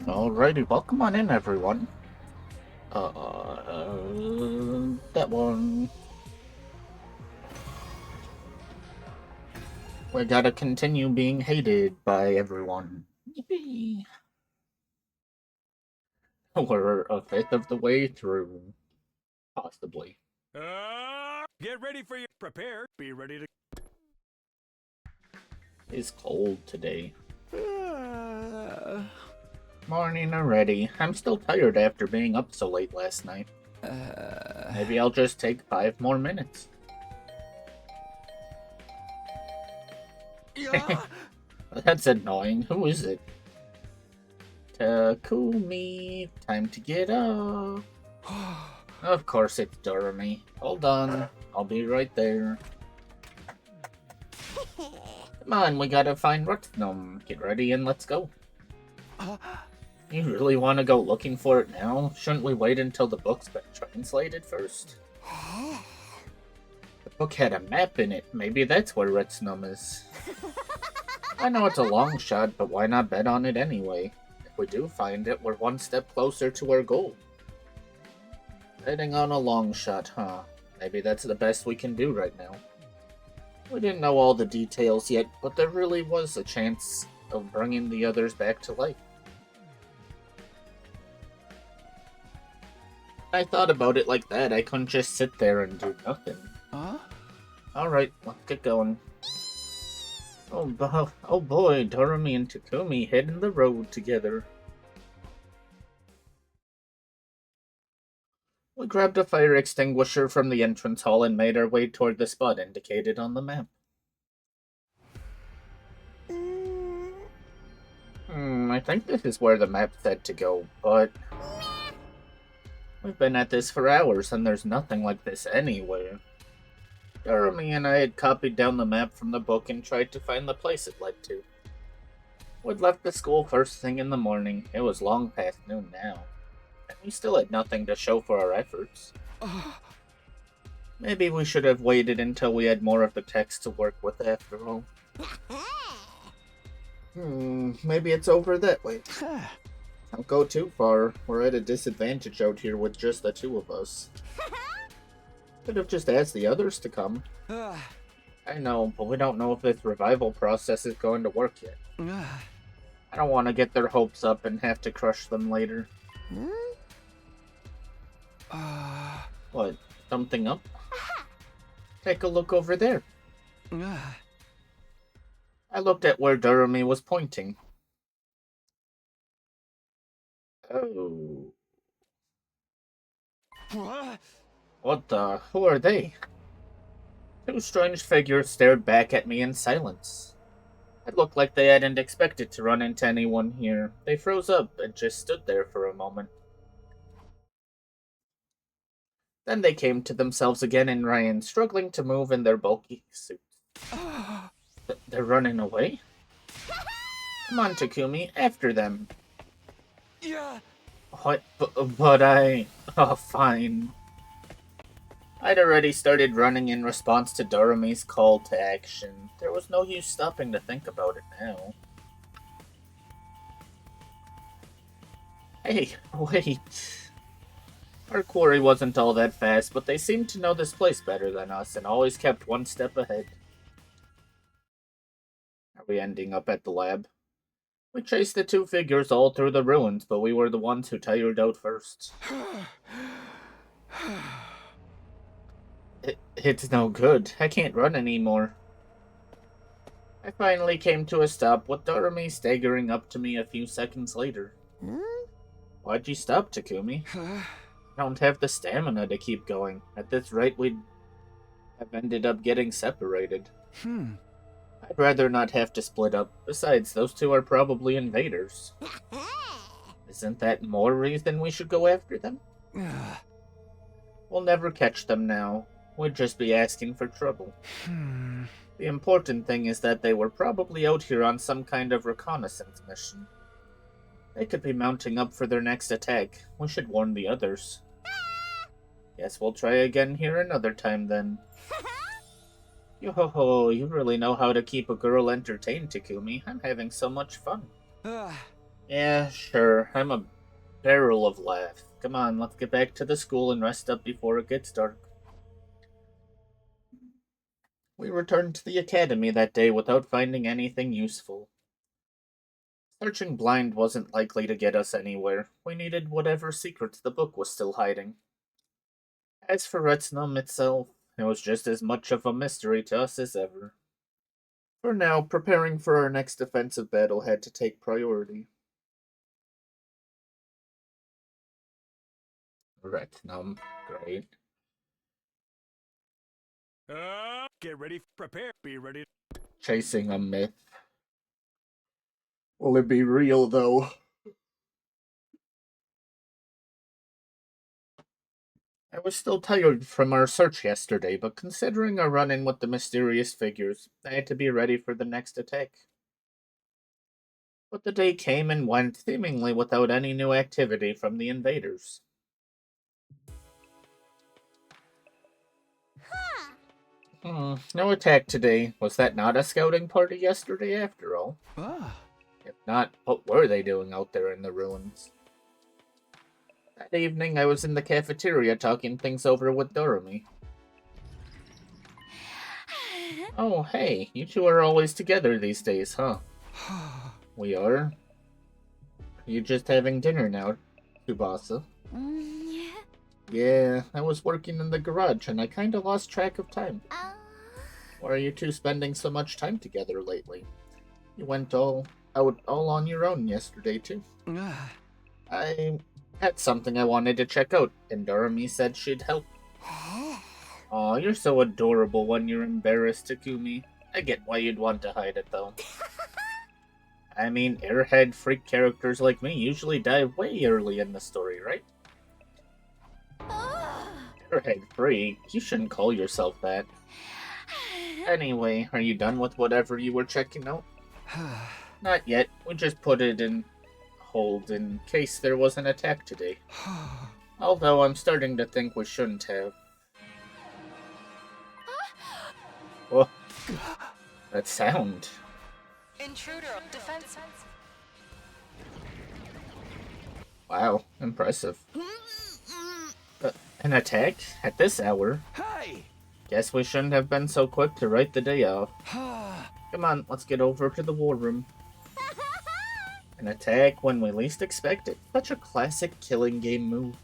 Alrighty, welcome on in, everyone. That one. We gotta continue being hated by everyone. Yippee! We're a fifth of the way through. Possibly. Get ready for your prepare. Be ready to. It's cold today. Morning already. I'm still tired after being up so late last night. Maybe I'll just take 5 more minutes. That's annoying. Who is it? Takumi. Time to get up. Of course it's Darumi. Hold on. I'll be right there. Come on, we gotta find Retsnom. Get ready and let's go. You really want to go looking for it now? Shouldn't we wait until the book's been translated first? The book had a map in it. Maybe that's where Retsnom is. I know it's a long shot, but why not bet on it anyway? If we do find it, we're one step closer to our goal. Betting on a long shot, huh? Maybe that's the best we can do right now. We didn't know all the details yet, but there really was a chance of bringing the others back to life. I thought about it like that. I couldn't just sit there and do nothing. Huh? Alright, let's get going. Oh boy, Darumi and Takumi hitting the road together. We grabbed a fire extinguisher from the entrance hall and made our way toward the spot indicated on the map. I think this is where the map said to go, but we've been at this for hours and there's nothing like this anywhere. Darumi and I had copied down the map from the book and tried to find the place it led to. We'd left the school first thing in the morning. It was long past noon now, and we still had nothing to show for our efforts. Maybe we should have waited until we had more of the text to work with after all. Maybe it's over that way. Don't go too far. We're at a disadvantage out here with just the two of us. Could have just asked the others to come. I know, but we don't know if this revival process is going to work yet. I don't want to get their hopes up and have to crush them later. What? Something up? Take a look over there. I looked at where Darumi was pointing. Oh. What the? Who are they? Two strange figures stared back at me in silence. It looked like they hadn't expected to run into anyone here. They froze up and just stood there for a moment. Then they came to themselves again and ran, struggling to move in their bulky suits. They're running away? Come on, Takumi, after them. Yeah. What? But I... Oh, fine. I'd already started running in response to Darumi's call to action. There was no use stopping to think about it now. Hey, wait. Our quarry wasn't all that fast, but they seemed to know this place better than us and always kept one step ahead. Are we ending up at the lab? We chased the two figures all through the ruins, but we were the ones who tired out first. It's no good. I can't run anymore. I finally came to a stop with Darumi staggering up to me a few seconds later. Why'd you stop, Takumi? I don't have the stamina to keep going. At this rate, we'd have ended up getting separated. I'd rather not have to split up. Besides, those two are probably invaders. Isn't that more reason we should go after them? We'll never catch them now. We'd just be asking for trouble. The important thing is that they were probably out here on some kind of reconnaissance mission. They could be mounting up for their next attack. We should warn the others. Guess we'll try again here another time then. You really know how to keep a girl entertained, Takumi. I'm having so much fun. Yeah, sure. I'm a barrel of laughs. Come on, let's get back to the school and rest up before it gets dark. We returned to the academy that day without finding anything useful. Searching blind wasn't likely to get us anywhere. We needed whatever secrets the book was still hiding. As for Retsnom itself, it was just as much of a mystery to us as ever. For now, preparing for our next defensive battle had to take priority. Retsnom, great. Get ready, prepare, be ready. Chasing a myth. Will it be real, though? I was still tired from our search yesterday, but considering our run-in with the mysterious figures, I had to be ready for the next attack. But the day came and went, seemingly without any new activity from the invaders. No attack today. Was that not a scouting party yesterday after all? If not, what were they doing out there in the ruins? That evening, I was in the cafeteria talking things over with Darumi. Oh, hey, you two are always together these days, huh? We are? Are you just having dinner now, Tsubasa? Yeah, I was working in the garage and I kinda lost track of time. Why are you two spending so much time together lately? You went out all on your own yesterday, too. I had something I wanted to check out, and Darumi said she'd help. Aw, you're so adorable when you're embarrassed, Takumi. I get why you'd want to hide it, though. I mean, airhead freak characters like me usually die way early in the story, right? Airhead freak? You shouldn't call yourself that. Anyway, are you done with whatever you were checking out? Not yet. We just put it in hold in case there was an attack today. Although I'm starting to think we shouldn't have. What? That sound. Intruder defense. Wow, impressive. An attack? At this hour? Hey! Guess we shouldn't have been so quick to write the day off. Come on, let's get over to the war room. An attack when we least expect it. Such a classic killing game move.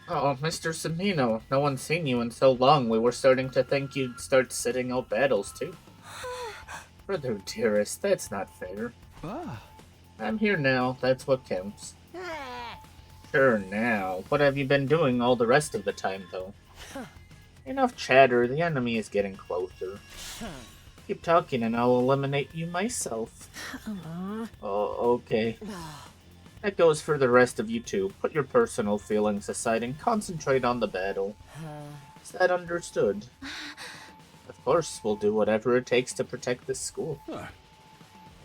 Oh, Mr. Samino, no one's seen you in so long, we were starting to think you'd start sitting out battles, too. Brother dearest, that's not fair. I'm here now, that's what counts. Sure, now. What have you been doing all the rest of the time, though? Enough chatter, the enemy is getting closer. Keep talking and I'll eliminate you myself. Oh, okay. That goes for the rest of you too. Put your personal feelings aside and concentrate on the battle. Is that understood? Of course, we'll do whatever it takes to protect this school.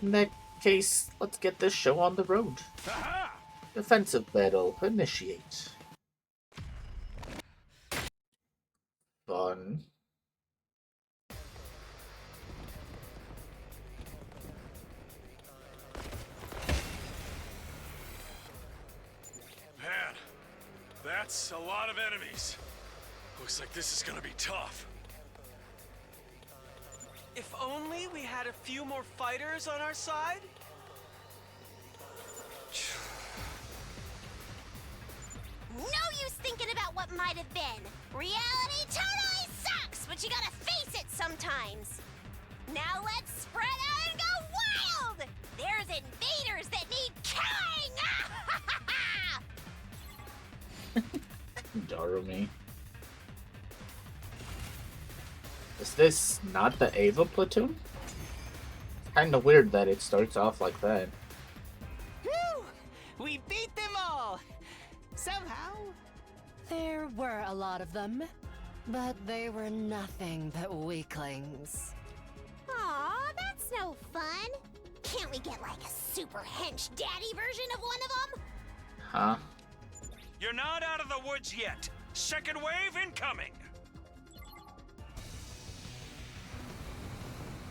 In that case, let's get this show on the road. Defensive battle, initiate. Fun. Man, that's a lot of enemies. Looks like this is gonna be tough. If only we had a few more fighters on our side? No use thinking about what might have been. Reality totally sucks, but you gotta face it sometimes. Now let's spread out and go wild! There's invaders that need killing! Darumi. Is this not the Ava platoon? It's kinda weird that it starts off like that. Whew! We beat them all! Somehow. There were a lot of them, but they were nothing but weaklings. Aw, that's no fun. Can't we get like a super hench daddy version of one of them? Huh? You're not out of the woods yet. Second wave incoming.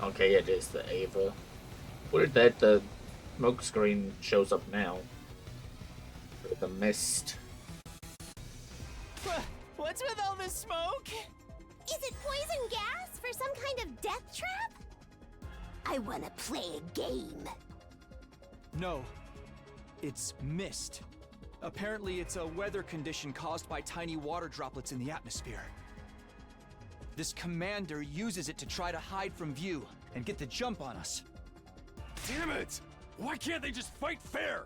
Okay, it is the Ava. Weird that the smoke screen shows up now. For the mist. What's with all this smoke? Is it poison gas for some kind of death trap? I wanna play a game. No. It's mist. Apparently it's a weather condition caused by tiny water droplets in the atmosphere. This commander uses it to try to hide from view and get the jump on us. Damn it! Why can't they just fight fair?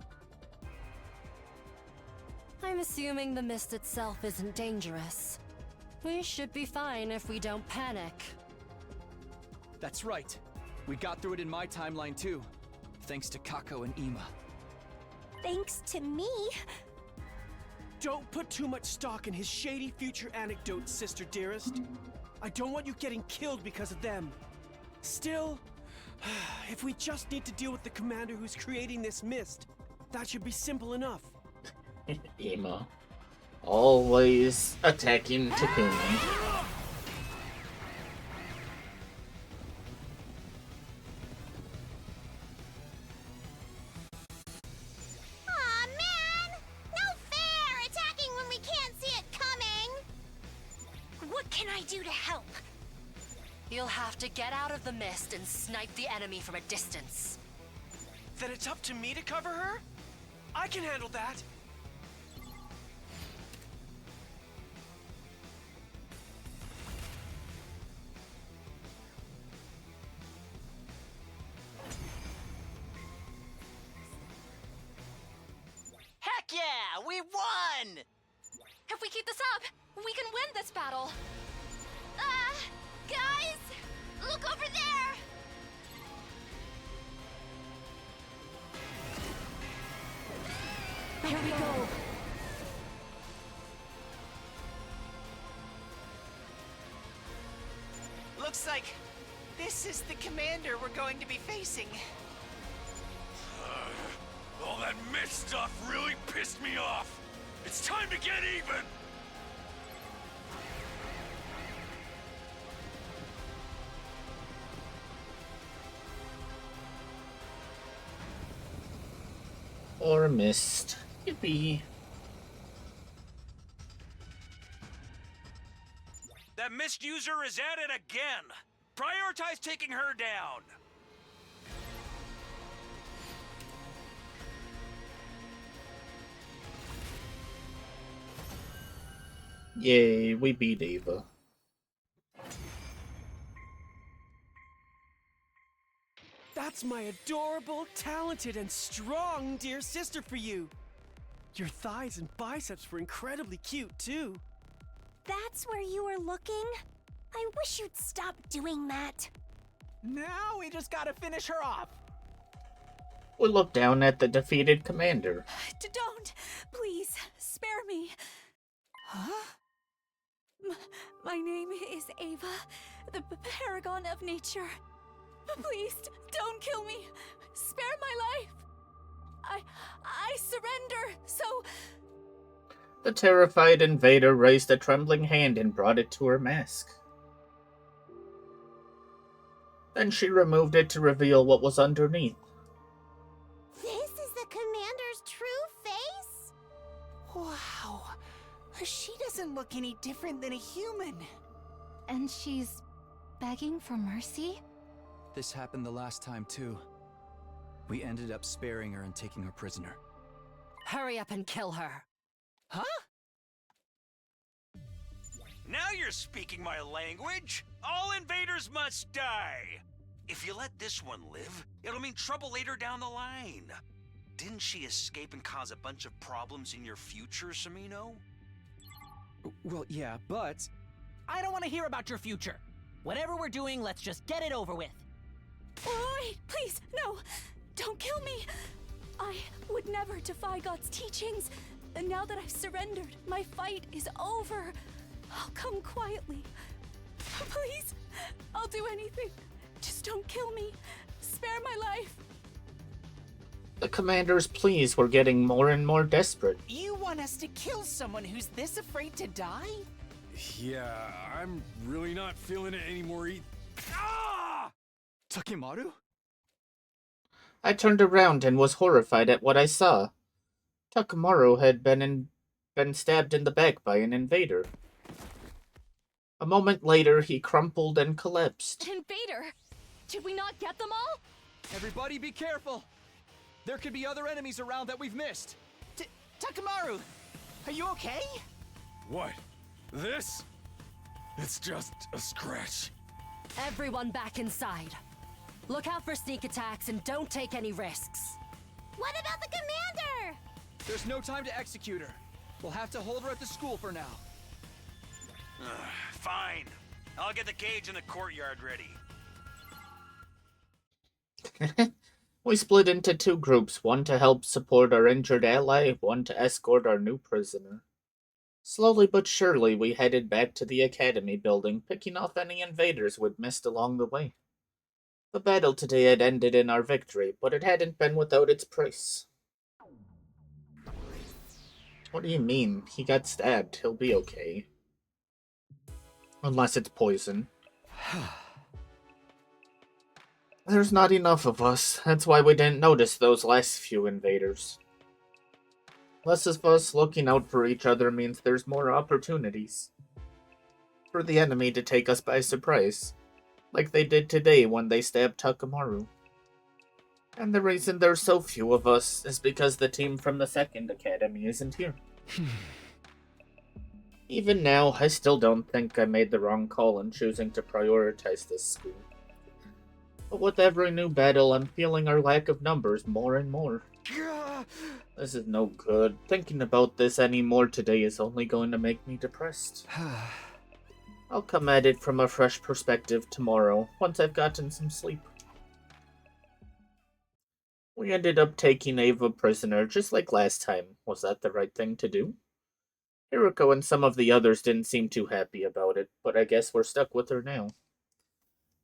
I'm assuming the mist itself isn't dangerous. We should be fine if we don't panic. That's right. We got through it in my timeline too. Thanks to Kako and Ima. Thanks to me. Don't put too much stock in his shady future anecdotes, sister dearest. I don't want you getting killed because of them. Still, if we just need to deal with the commander who's creating this mist, that should be simple enough. Ima. Always attacking Takumi. Aw, man! No fair! Attacking when we can't see it coming! What can I do to help? You'll have to get out of the mist and snipe the enemy from a distance. Then it's up to me to cover her? I can handle that. Heck yeah! We won! If we keep this up, we can win this battle. Guys! Look over there! Here we go. Looks like this is the commander we're going to be facing. All that mist stuff really pissed me off. It's time to get even! Or mist. Yippee. That mist user is at it again. Prioritize taking her down. Yay, we beat Ava. That's my adorable, talented, and strong dear sister for you. Your thighs and biceps were incredibly cute, too. That's where you were looking? I wish you'd stop doing that. Now we just gotta finish her off. We look down at the defeated commander. Don't! Please, spare me. Huh? My name is Ava, the paragon of nature. Please, don't kill me. Spare my life. I surrender, so... The terrified invader raised a trembling hand and brought it to her mask. Then she removed it to reveal what was underneath. This is the commander's true face? Wow. She doesn't look any different than a human. And she's begging for mercy? This happened the last time too. We ended up sparing her and taking her prisoner. Hurry up and kill her. Huh? Now you're speaking my language. All invaders must die. If you let this one live, it'll mean trouble later down the line. Didn't she escape and cause a bunch of problems in your future, Samino? Well, yeah, but... I don't want to hear about your future. Whatever we're doing, let's just get it over with. Wait, please, no! Don't kill me! I would never defy God's teachings. And now that I've surrendered, my fight is over. I'll come quietly. Please, I'll do anything. Just don't kill me. Spare my life. The commander's pleas were getting more and more desperate. You want us to kill someone who's this afraid to die? Yeah, I'm really not feeling it anymore. Ah! Takimaru? I turned around and was horrified at what I saw. Takamaru had been stabbed in the back by an invader. A moment later, he crumpled and collapsed. Invader! Did we not get them all? Everybody be careful! There could be other enemies around that we've missed. Takamaru, are you okay? What? This? It's just a scratch. Everyone back inside. Look out for sneak attacks and don't take any risks. What about the commander? There's no time to execute her. We'll have to hold her at the school for now. Fine. I'll get the cage in the courtyard ready. We split into two groups, one to help support our injured ally, one to escort our new prisoner. Slowly but surely, we headed back to the academy building, picking off any invaders we'd missed along the way. The battle today had ended in our victory, but it hadn't been without its price. What do you mean? He got stabbed. He'll be okay. Unless it's poison. There's not enough of us. That's why we didn't notice those last few invaders. Less of us looking out for each other means there's more opportunities for the enemy to take us by surprise, like they did today when they stabbed Takamaru. And the reason there's so few of us is because the team from the second academy isn't here. Even now, I still don't think I made the wrong call in choosing to prioritize this school. But with every new battle, I'm feeling our lack of numbers more and more. This is no good. Thinking about this anymore today is only going to make me depressed. I'll come at it from a fresh perspective tomorrow, once I've gotten some sleep. We ended up taking Ava prisoner, just like last time. Was that the right thing to do? Hiriko and some of the others didn't seem too happy about it, but I guess we're stuck with her now.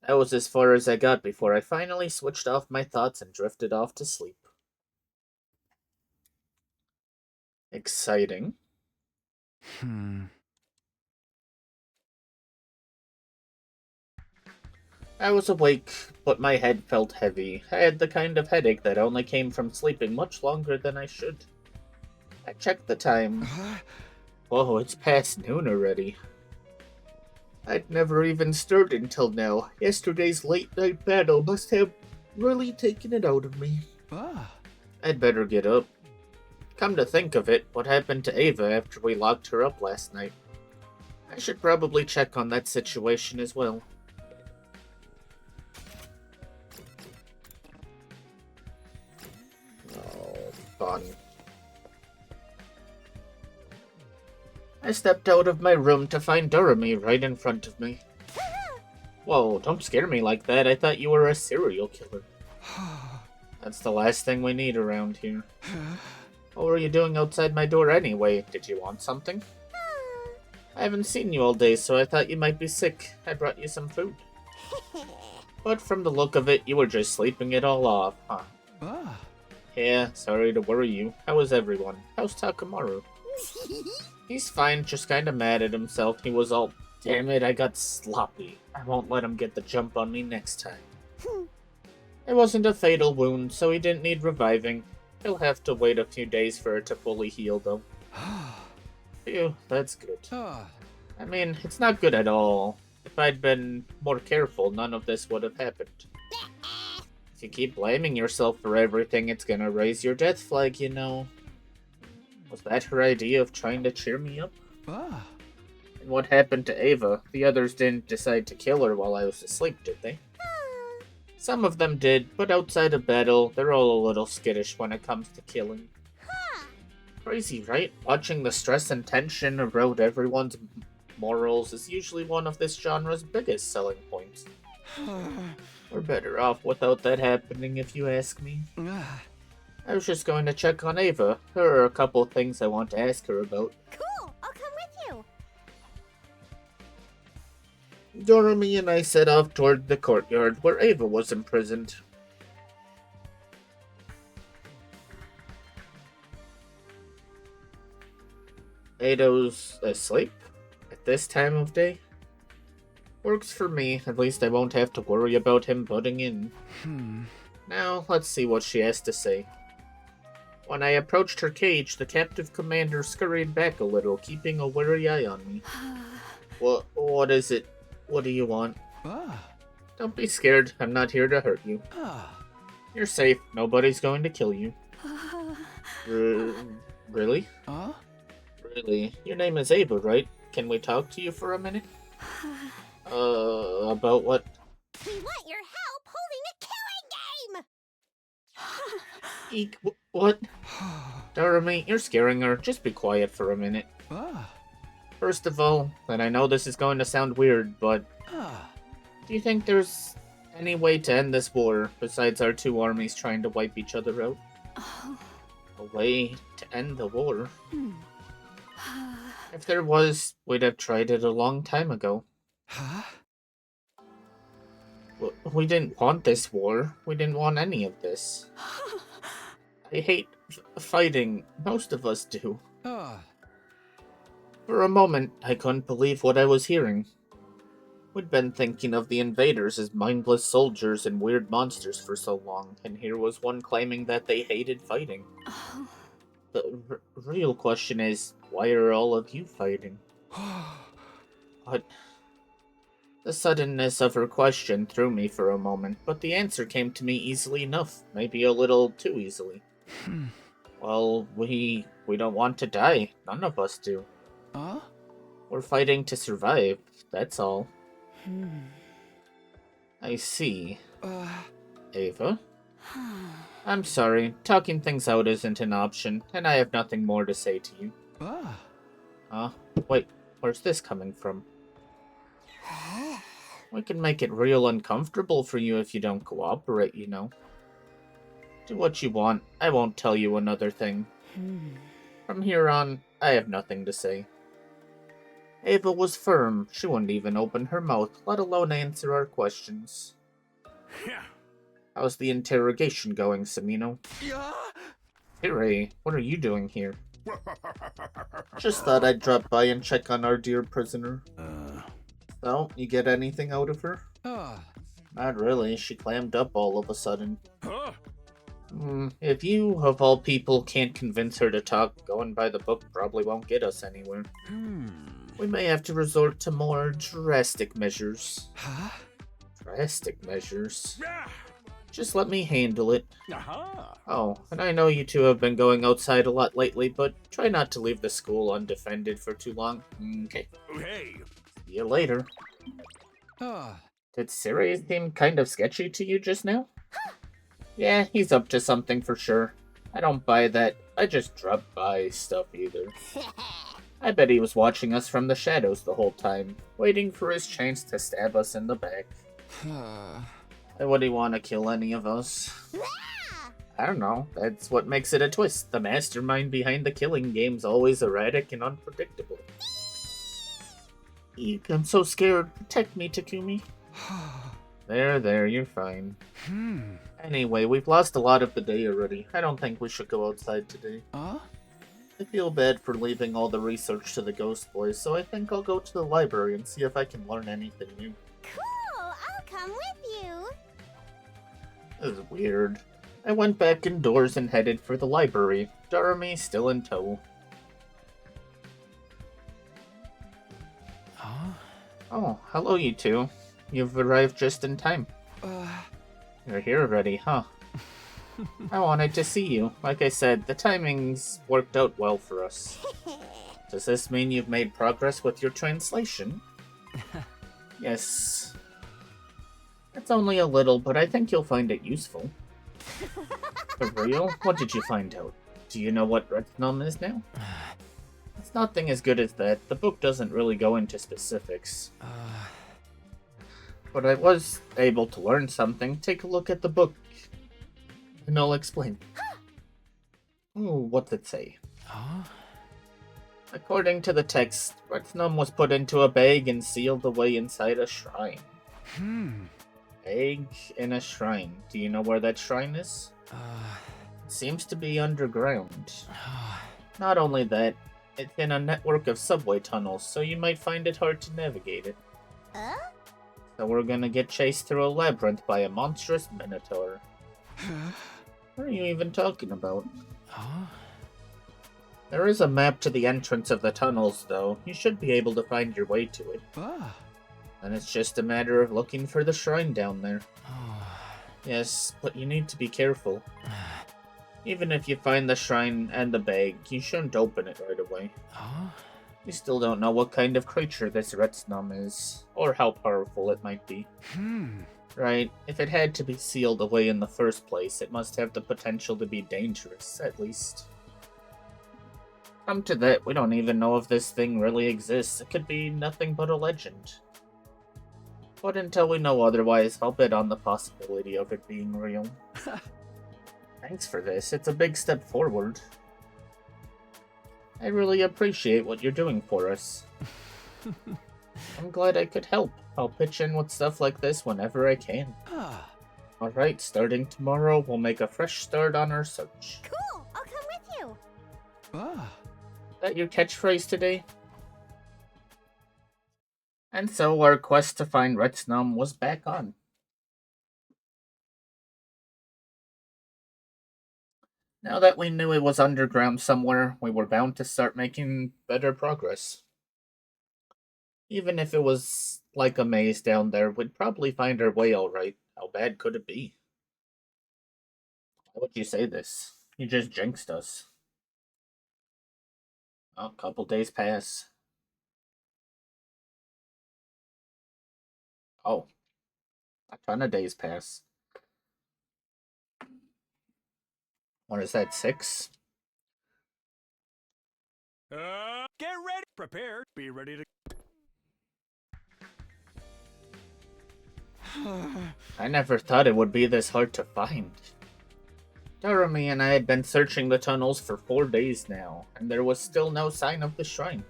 That was as far as I got before I finally switched off my thoughts and drifted off to sleep. Exciting. I was awake, but my head felt heavy. I had the kind of headache that only came from sleeping much longer than I should. I checked the time. Whoa, it's past noon already. I'd never even stirred until now. Yesterday's late-night battle must have really taken it out of me. I'd better get up. Come to think of it, what happened to Ava after we locked her up last night? I should probably check on that situation as well. Oh, fun. I stepped out of my room to find Darumi right in front of me. Whoa, don't scare me like that. I thought you were a serial killer. That's the last thing we need around here. What were you doing outside my door anyway? Did you want something? I haven't seen you all day, so I thought you might be sick. I brought you some food. But from the look of it, you were just sleeping it all off, huh? Yeah, sorry to worry you. How is everyone? How's Takamaru? He's fine, just kinda mad at himself. He was all, damn it, I got sloppy. I won't let him get the jump on me next time. It wasn't a fatal wound, so he didn't need reviving. He'll have to wait a few days for it to fully heal, though. Phew, that's good. I mean, it's not good at all. If I'd been more careful, none of this would have happened. If you keep blaming yourself for everything, it's gonna raise your death flag, you know. Was that her idea of trying to cheer me up? And what happened to Ava? The others didn't decide to kill her while I was asleep, did they? Some of them did, but outside of battle, they're all a little skittish when it comes to killing. Crazy, right? Watching the stress and tension erode everyone's morals is usually one of this genre's biggest selling points. We're better off without that happening, if you ask me. I was just going to check on Ava. There are a couple of things I want to ask her about. Cool, I'll come with you. Darumi and I set off toward the courtyard where Ava was imprisoned. Ado's asleep? At this time of day? Works for me. At least I won't have to worry about him butting in. Now, let's see what she has to say. When I approached her cage, the captive commander scurried back a little, keeping a wary eye on me. What is it? What do you want? Don't be scared. I'm not here to hurt you. You're safe. Nobody's going to kill you. Really? Really? Your name is Ava, right? Can we talk to you for a minute? About what? We want your help holding a killing game! Eek, what? Darumi, you're scaring her. Just be quiet for a minute. First of all, and I know this is going to sound weird, but do you think there's any way to end this war besides our two armies trying to wipe each other out? A way to end the war? If there was, we'd have tried it a long time ago. We didn't want this war. We didn't want any of this. I hate fighting. Most of us do. For a moment, I couldn't believe what I was hearing. We'd been thinking of the invaders as mindless soldiers and weird monsters for so long, and here was one claiming that they hated fighting. The real question is, why are all of you fighting? What? The suddenness of her question threw me for a moment, but the answer came to me easily enough, maybe a little too easily. Well, we don't want to die. None of us do. We're fighting to survive, that's all. I see. Ava? I'm sorry, talking things out isn't an option, and I have nothing more to say to you. Wait, where's this coming from? We can make it real uncomfortable for you if you don't cooperate, you know. Do what you want, I won't tell you another thing. From here on, I have nothing to say. Ava was firm. She wouldn't even open her mouth, let alone answer our questions. How's the interrogation going, Samino? Hooray, what are you doing here? Just thought I'd drop by and check on our dear prisoner. So, you get anything out of her? Not really, she clammed up all of a sudden. If you, of all people, can't convince her to talk, going by the book probably won't get us anywhere. We may have to resort to more drastic measures. Drastic measures? Just let me handle it. Oh, and I know you two have been going outside a lot lately, but try not to leave the school undefended for too long. Okay. Hey. See you later. Did Siri seem kind of sketchy to you just now? Yeah, he's up to something for sure. I don't buy that. I just drop by stuff either. I bet he was watching us from the shadows the whole time, waiting for his chance to stab us in the back. Why would he want to kill any of us? I don't know. That's what makes it a twist. The mastermind behind the killing game's always erratic and unpredictable. Eek, I'm so scared. Protect me, Takumi. There, you're fine. Anyway, we've lost a lot of the day already. I don't think we should go outside today. I feel bad for leaving all the research to the Ghost Boys, so I think I'll go to the library and see if I can learn anything new. Cool, I'll come with you. This is weird. I went back indoors and headed for the library. Darumi still in tow. Oh, hello you two. You've arrived just in time. You're here already, huh? I wanted to see you. Like I said, the timing's worked out well for us. Does this mean you've made progress with your translation? Yes. It's only a little, but I think you'll find it useful. For real? What did you find out? Do you know what Retsnom is now? It's nothing as good as that. The book doesn't really go into specifics. But I was able to learn something. Take a look at the book, and I'll explain. Ooh, what's it say? According to the text, Retsnom was put into a bag and sealed away inside a shrine. Egg in a shrine. Do you know where that shrine is? It seems to be underground. Not only that, it's in a network of subway tunnels, so you might find it hard to navigate it. So we're gonna get chased through a labyrinth by a monstrous minotaur. What are you even talking about? Huh? There is a map to the entrance of the tunnels, though. You should be able to find your way to it. Ah. And it's just a matter of looking for the shrine down there. Oh. Yes, but you need to be careful. Even if you find the shrine and the bag, you shouldn't open it right away. Huh? We still don't know what kind of creature this Retsnom is, or how powerful it might be. Right, if it had to be sealed away in the first place, it must have the potential to be dangerous, at least. Come to that, we don't even know if this thing really exists. It could be nothing but a legend. But until we know otherwise, I'll bet on the possibility of it being real. Thanks for this, it's a big step forward. I really appreciate what you're doing for us. I'm glad I could help. I'll pitch in with stuff like this whenever I can. Alright, starting tomorrow, we'll make a fresh start on our search. Cool, I'll come with you. Is that your catchphrase today? And so our quest to find Retsnom was back on. Now that we knew it was underground somewhere, we were bound to start making better progress. Even if it was like a maze down there, we'd probably find our way alright. How bad could it be? Why would you say this? You just jinxed us. Oh, a couple days pass. Oh, a ton of days pass. What is that, 6? Get ready. Prepare. Be ready to... I never thought it would be this hard to find. Darumi and I had been searching the tunnels for 4 days now, and there was still no sign of the shrine.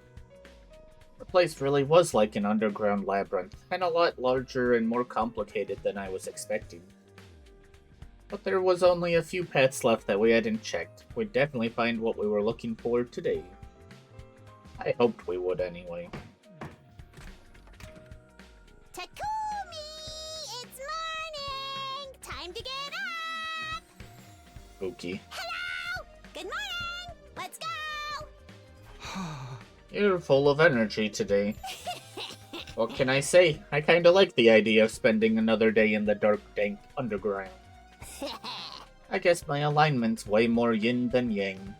The place really was like an underground labyrinth, and a lot larger and more complicated than I was expecting. But there was only a few paths left that we hadn't checked. We'd definitely find what we were looking for today. I hoped we would anyway. Takumi! It's morning! Time to get up! Spooky. Hello! Good morning! Let's go! You're full of energy today. What can I say? I kinda like the idea of spending another day in the dark, dank underground. I guess my alignment's way more yin than yang.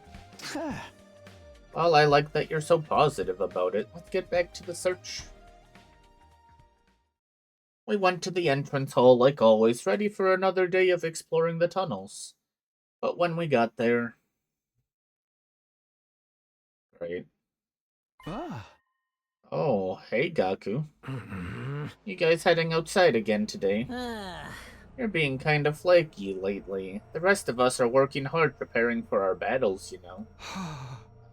Well, I like that you're so positive about it. Let's get back to the search. We went to the entrance hall like always, ready for another day of exploring the tunnels. But when we got there... Right. Oh, hey Gaku. You guys heading outside again today? You're being kind of flaky lately. The rest of us are working hard preparing for our battles, you know.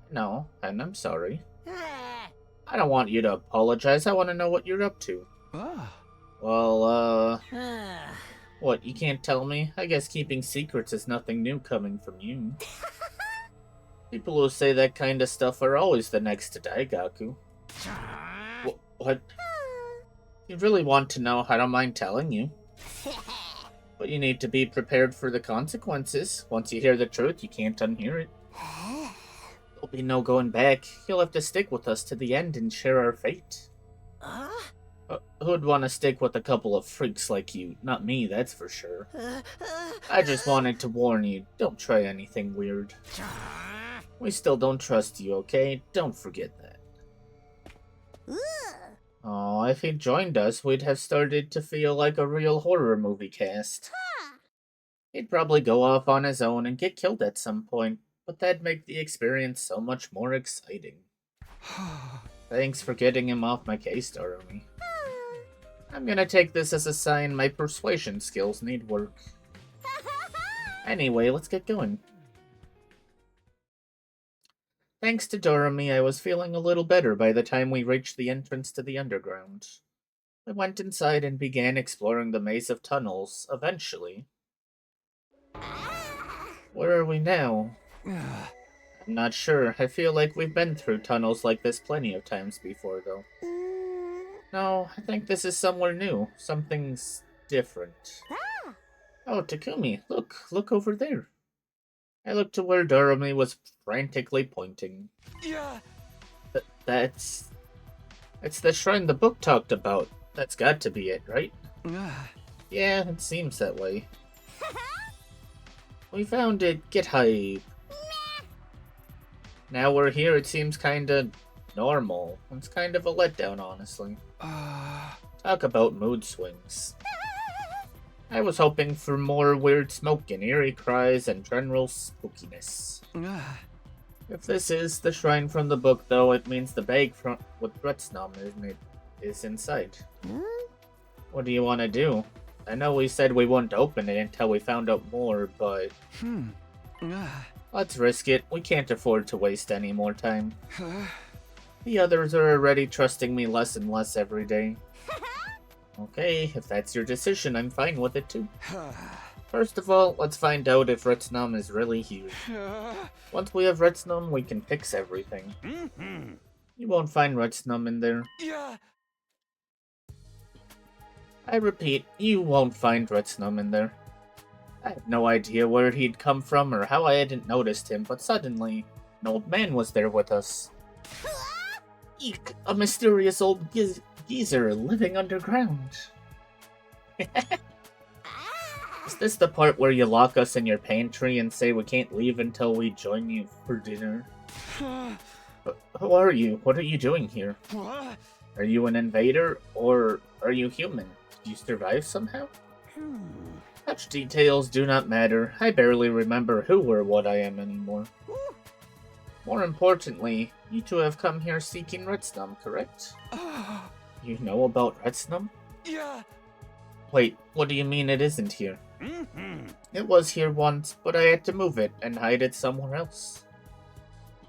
No, and I'm sorry. I don't want you to apologize, I want to know what you're up to. Well, what, you can't tell me? I guess keeping secrets is nothing new coming from you. People who say that kind of stuff are always the next to die, Gaku. What? You really want to know, I don't mind telling you. But you need to be prepared for the consequences. Once you hear the truth, you can't unhear it. There'll be no going back. You'll have to stick with us to the end and share our fate. Who'd want to stick with a couple of freaks like you? Not me, that's for sure. I just wanted to warn you, don't try anything weird. We still don't trust you, okay? Don't forget that. Oh, if he'd joined us, we'd have started to feel like a real horror movie cast. He'd probably go off on his own and get killed at some point, but that'd make the experience so much more exciting. Thanks for getting him off my case, Darumi. I'm gonna take this as a sign my persuasion skills need work. Anyway, let's get going. Thanks to Darumi, I was feeling a little better by the time we reached the entrance to the underground. We went inside and began exploring the maze of tunnels, eventually. Where are we now? I'm not sure. I feel like we've been through tunnels like this plenty of times before, though. No, I think this is somewhere new. Something's different. Oh, Takumi, look over there. I looked to where Darumi was frantically pointing. Yeah. That's the shrine the book talked about. That's got to be it, right? Yeah, it seems that way. We found it. Get hype. Now we're here, it seems kinda normal. It's kind of a letdown, honestly. Talk about mood swings. I was hoping for more weird smoke and eerie cries and general spookiness. If this is the shrine from the book, though, it means the bag with Retsnom in it is inside. What do you want to do? I know we said we wouldn't open it until we found out more, but... Let's risk it. We can't afford to waste any more time. The others are already trusting me less and less every day. Okay, if that's your decision, I'm fine with it too. First of all, let's find out if Retsnom is really here. Once we have Retsnom, we can fix everything. You won't find Retsnom in there. Yeah. I repeat, you won't find Retsnom in there. I had no idea where he'd come from or how I hadn't noticed him, but suddenly, an old man was there with us. Eek, a mysterious old geezer living underground. Is this the part where you lock us in your pantry and say we can't leave until we join you for dinner? Who are you? What are you doing here? Are you an invader, or are you human? Did you survive somehow? Such details do not matter. I barely remember who or what I am anymore. More importantly, you two have come here seeking Retsnom, correct? You know about Retsnom? Yeah. Wait, what do you mean it isn't here? It was here once, but I had to move it and hide it somewhere else.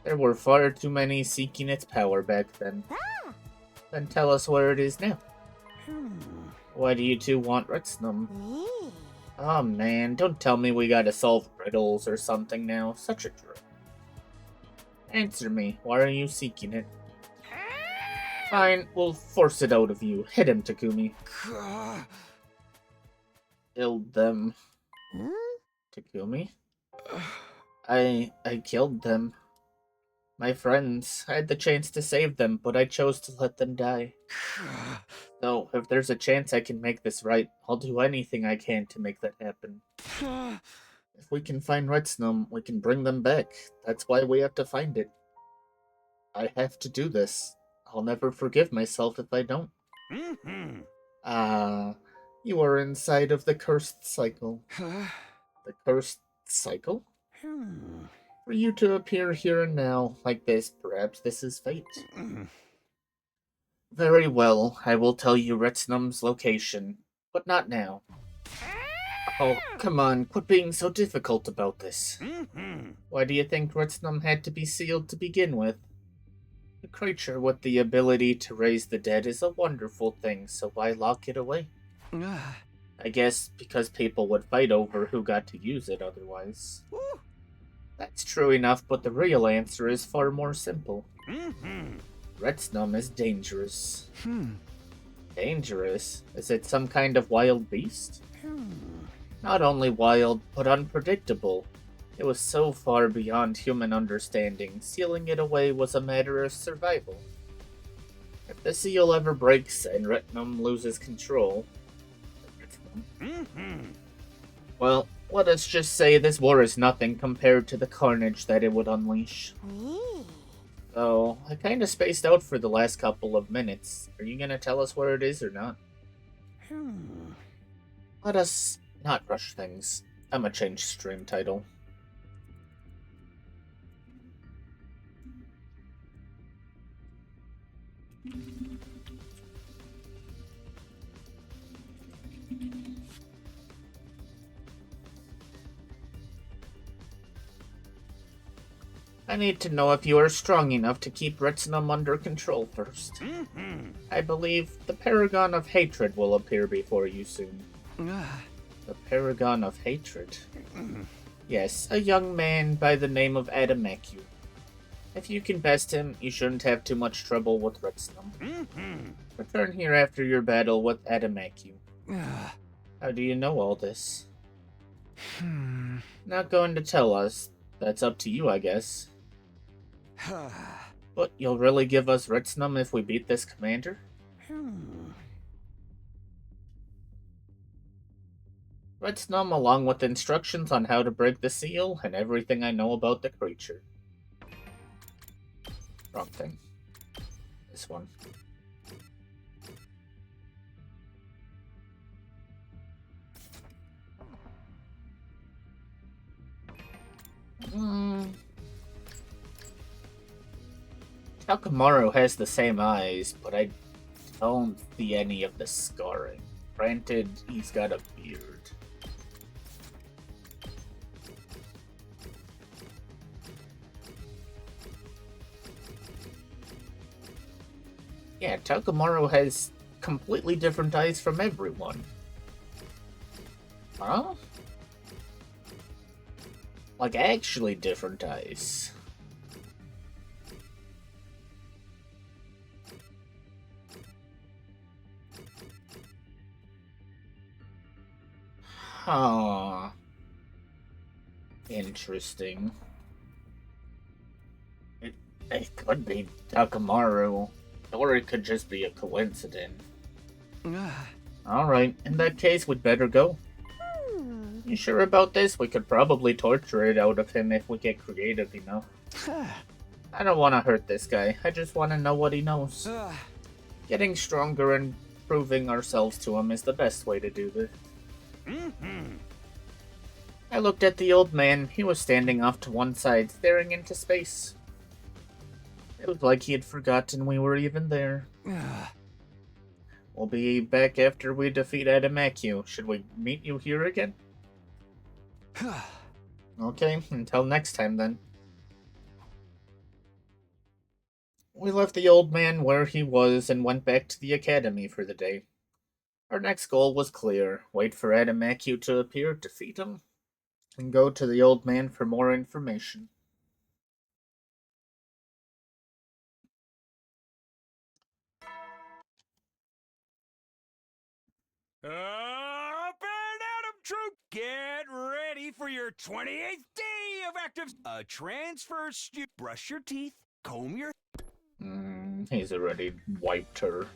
There were far too many seeking its power back then. Then tell us where it is now. Why do you two want Retsnom? Oh man, don't tell me we gotta solve riddles or something now. Such a drip. Answer me, why are you seeking it? Fine, we'll force it out of you. Hit him, Takumi. Killed them. Takumi? I killed them. My friends. I had the chance to save them, but I chose to let them die. So, if there's a chance I can make this right, I'll do anything I can to make that happen. If we can find Retsnom, we can bring them back. That's why we have to find it. I have to do this. I'll never forgive myself if I don't. You are inside of the cursed cycle. The cursed cycle? For you to appear here and now, like this, perhaps this is fate. Very well, I will tell you Retsnom's location, but not now. Oh, come on, quit being so difficult about this. Why do you think Retsnom had to be sealed to begin with? A creature with the ability to raise the dead is a wonderful thing, so why lock it away? I guess because people would fight over who got to use it otherwise. That's true enough, but the real answer is far more simple. Retsnom is dangerous. Dangerous? Is it some kind of wild beast? Not only wild, but unpredictable. It was so far beyond human understanding, sealing it away was a matter of survival. If the seal ever breaks and Retsnom loses control... Well, let us just say this war is nothing compared to the carnage that it would unleash. So, I kinda spaced out for the last couple of minutes. Are you gonna tell us where it is or not? Let us not rush things. I'ma change stream title. I need to know if you are strong enough to keep Retsnom under control first. I believe the Paragon of Hatred will appear before you soon. The Paragon of Hatred? Yes, a young man by the name of Adamakyu. If you can best him, you shouldn't have too much trouble with Retsnom. Mm-hmm. Return here after your battle with Adamakyu. How do you know all this? Not going to tell us. That's up to you, I guess. But you'll really give us Retsnom if we beat this commander? Retsnom along with instructions on how to break the seal and everything I know about the creature. Wrong thing. This one. Takamaru has the same eyes, but I don't see any of the scarring. Granted, he's got a beard. Yeah, Takamaru has completely different eyes from everyone. Huh? Like, actually different eyes. Huh. Interesting. It could be Takamaru, or it could just be a coincidence. Alright, in that case, we'd better go. You sure about this? We could probably torture it out of him if we get creative enough. I don't want to hurt this guy. I just want to know what he knows. Getting stronger and proving ourselves to him is the best way to do this. I looked at the old man. He was standing off to one side, staring into space. It was like he had forgotten we were even there. We'll be back after we defeat Adamakyu. Should we meet you here again? Okay, until next time then. We left the old man where he was and went back to the academy for the day. Our next goal was clear. Wait for Adamakyu to appear, defeat him, and go to the old man for more information. Up and Adam Troop, get ready for your 28th day of active transfer. Brush your teeth, comb your. He's already wiped her.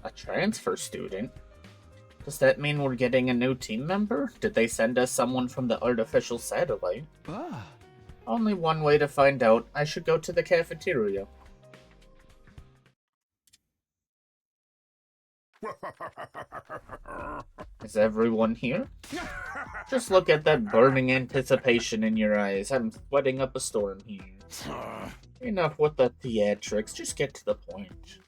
A transfer student? Does that mean we're getting a new team member? Did they send us someone from the artificial satellite? Only one way to find out. I should go to the cafeteria. Is everyone here? Just look at that burning anticipation in your eyes. I'm sweating up a storm here. Enough with the theatrics, just get to the point.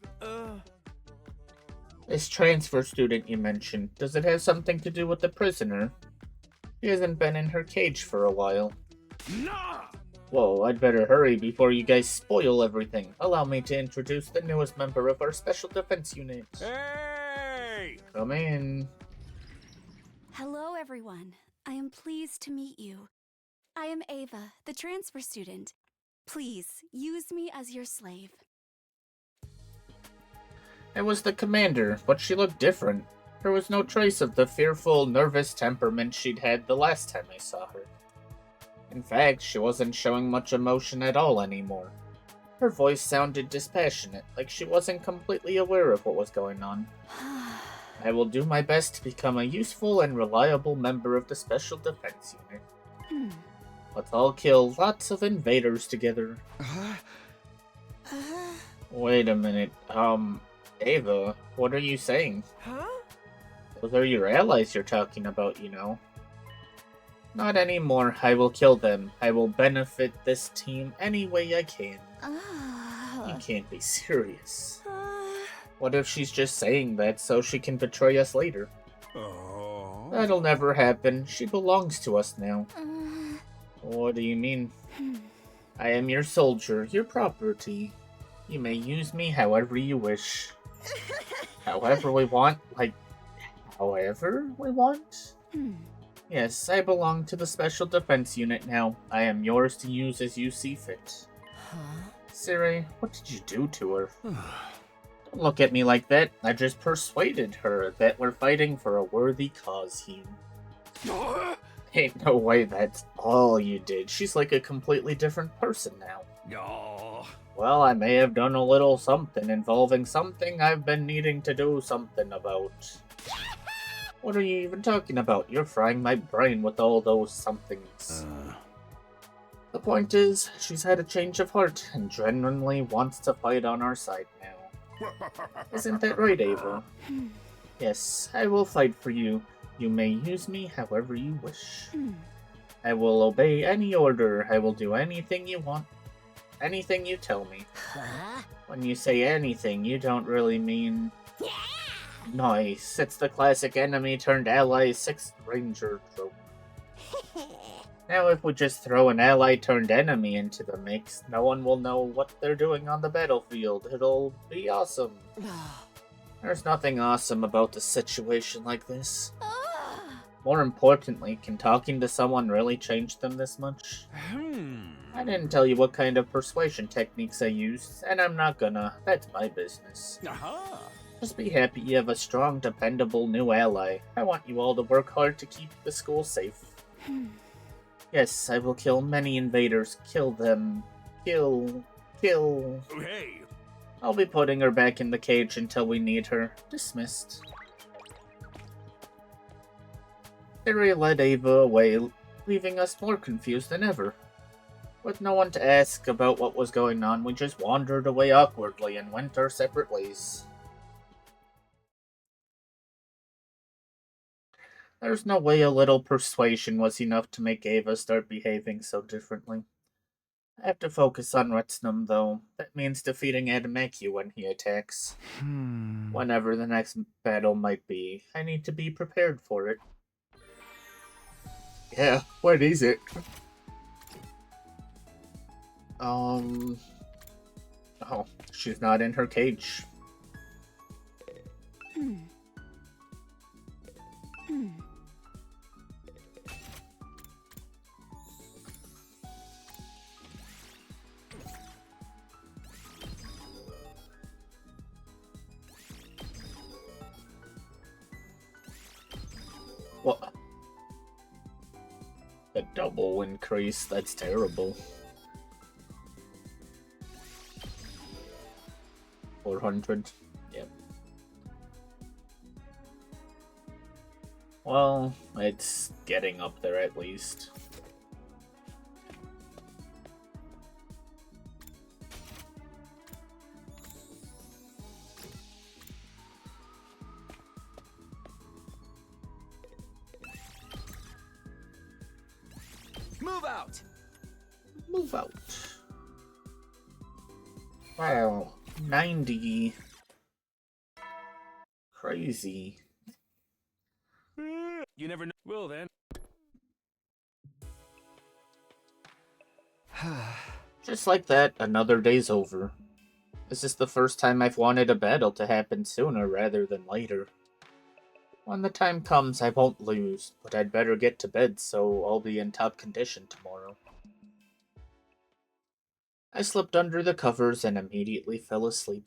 This transfer student you mentioned, does it have something to do with the prisoner? She hasn't been in her cage for a while. Nah! Whoa, I'd better hurry before you guys spoil everything. Allow me to introduce the newest member of our Special Defense Unit. Hey! Come in. Hello, everyone. I am pleased to meet you. I am Ava, the transfer student. Please, use me as your slave. It was the commander, but she looked different. There was no trace of the fearful, nervous temperament she'd had the last time I saw her. In fact, she wasn't showing much emotion at all anymore. Her voice sounded dispassionate, like she wasn't completely aware of what was going on. I will do my best to become a useful and reliable member of the Special Defense Unit. Let's all kill lots of invaders together. Wait a minute, Ava, what are you saying? Huh? Those are your allies you're talking about, you know. Not anymore. I will kill them. I will benefit this team any way I can. You can't be serious. What if she's just saying that so she can betray us later? Oh. That'll never happen. She belongs to us now. What do you mean? I am your soldier, your property. You may use me however you wish. However we want? Like, however we want? Yes, I belong to the Special Defense Unit now. I am yours to use as you see fit. Huh? Siri, what did you do to her? Don't look at me like that. I just persuaded her that we're fighting for a worthy cause here. Ain't no way that's all you did. She's like a completely different person now. No. Well, I may have done a little something involving something I've been needing to do something about. What are you even talking about? You're frying my brain with all those somethings. The point is, she's had a change of heart and genuinely wants to fight on our side now. Isn't that right, Ava? Yes, I will fight for you. You may use me however you wish. I will obey any order. I will do anything you want. Anything you tell me. Huh? When you say anything, you don't really mean... Nice. It's the classic enemy turned ally 6th Ranger trope. Now if we just throw an ally turned enemy into the mix, no one will know what they're doing on the battlefield. It'll be awesome. There's nothing awesome about a situation like this. More importantly, can talking to someone really change them this much? I didn't tell you what kind of persuasion techniques I used, and I'm not gonna. That's my business. Just be happy you have a strong, dependable new ally. I want you all to work hard to keep the school safe. Yes, I will kill many invaders. Kill them. Kill. Hey. I'll be putting her back in the cage until we need her. Dismissed. Harry led Ava away, leaving us more confused than ever. With no one to ask about what was going on, we just wandered away awkwardly and went our separate ways. There's no way a little persuasion was enough to make Ava start behaving so differently. I have to focus on Retsnom, though. That means defeating Adamaku when he attacks. Whenever the next battle might be, I need to be prepared for it. Yeah, what is it? Oh, she's not in her cage. What? A double increase? That's terrible. 400. Yep. Well, it's getting up there at least. Move out! Move out. Wow, 90. Crazy. You never know. Well then. Just like that, another day's over. This is the first time I've wanted a battle to happen sooner rather than later. When the time comes, I won't lose, but I'd better get to bed so I'll be in top condition tomorrow. I slipped under the covers and immediately fell asleep.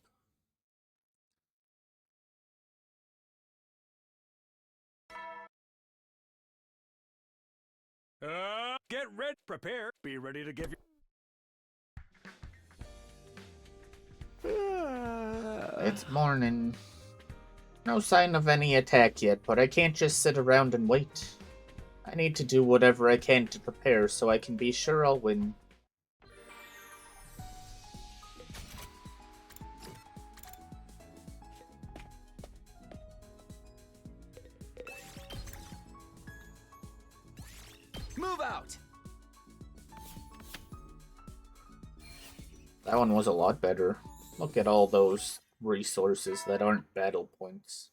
Get ready, prepare, be ready to give It's morning. No sign of any attack yet, but I can't just sit around and wait. I need to do whatever I can to prepare so I can be sure I'll win. Move out! That one was a lot better. Look at all those resources that aren't battle points.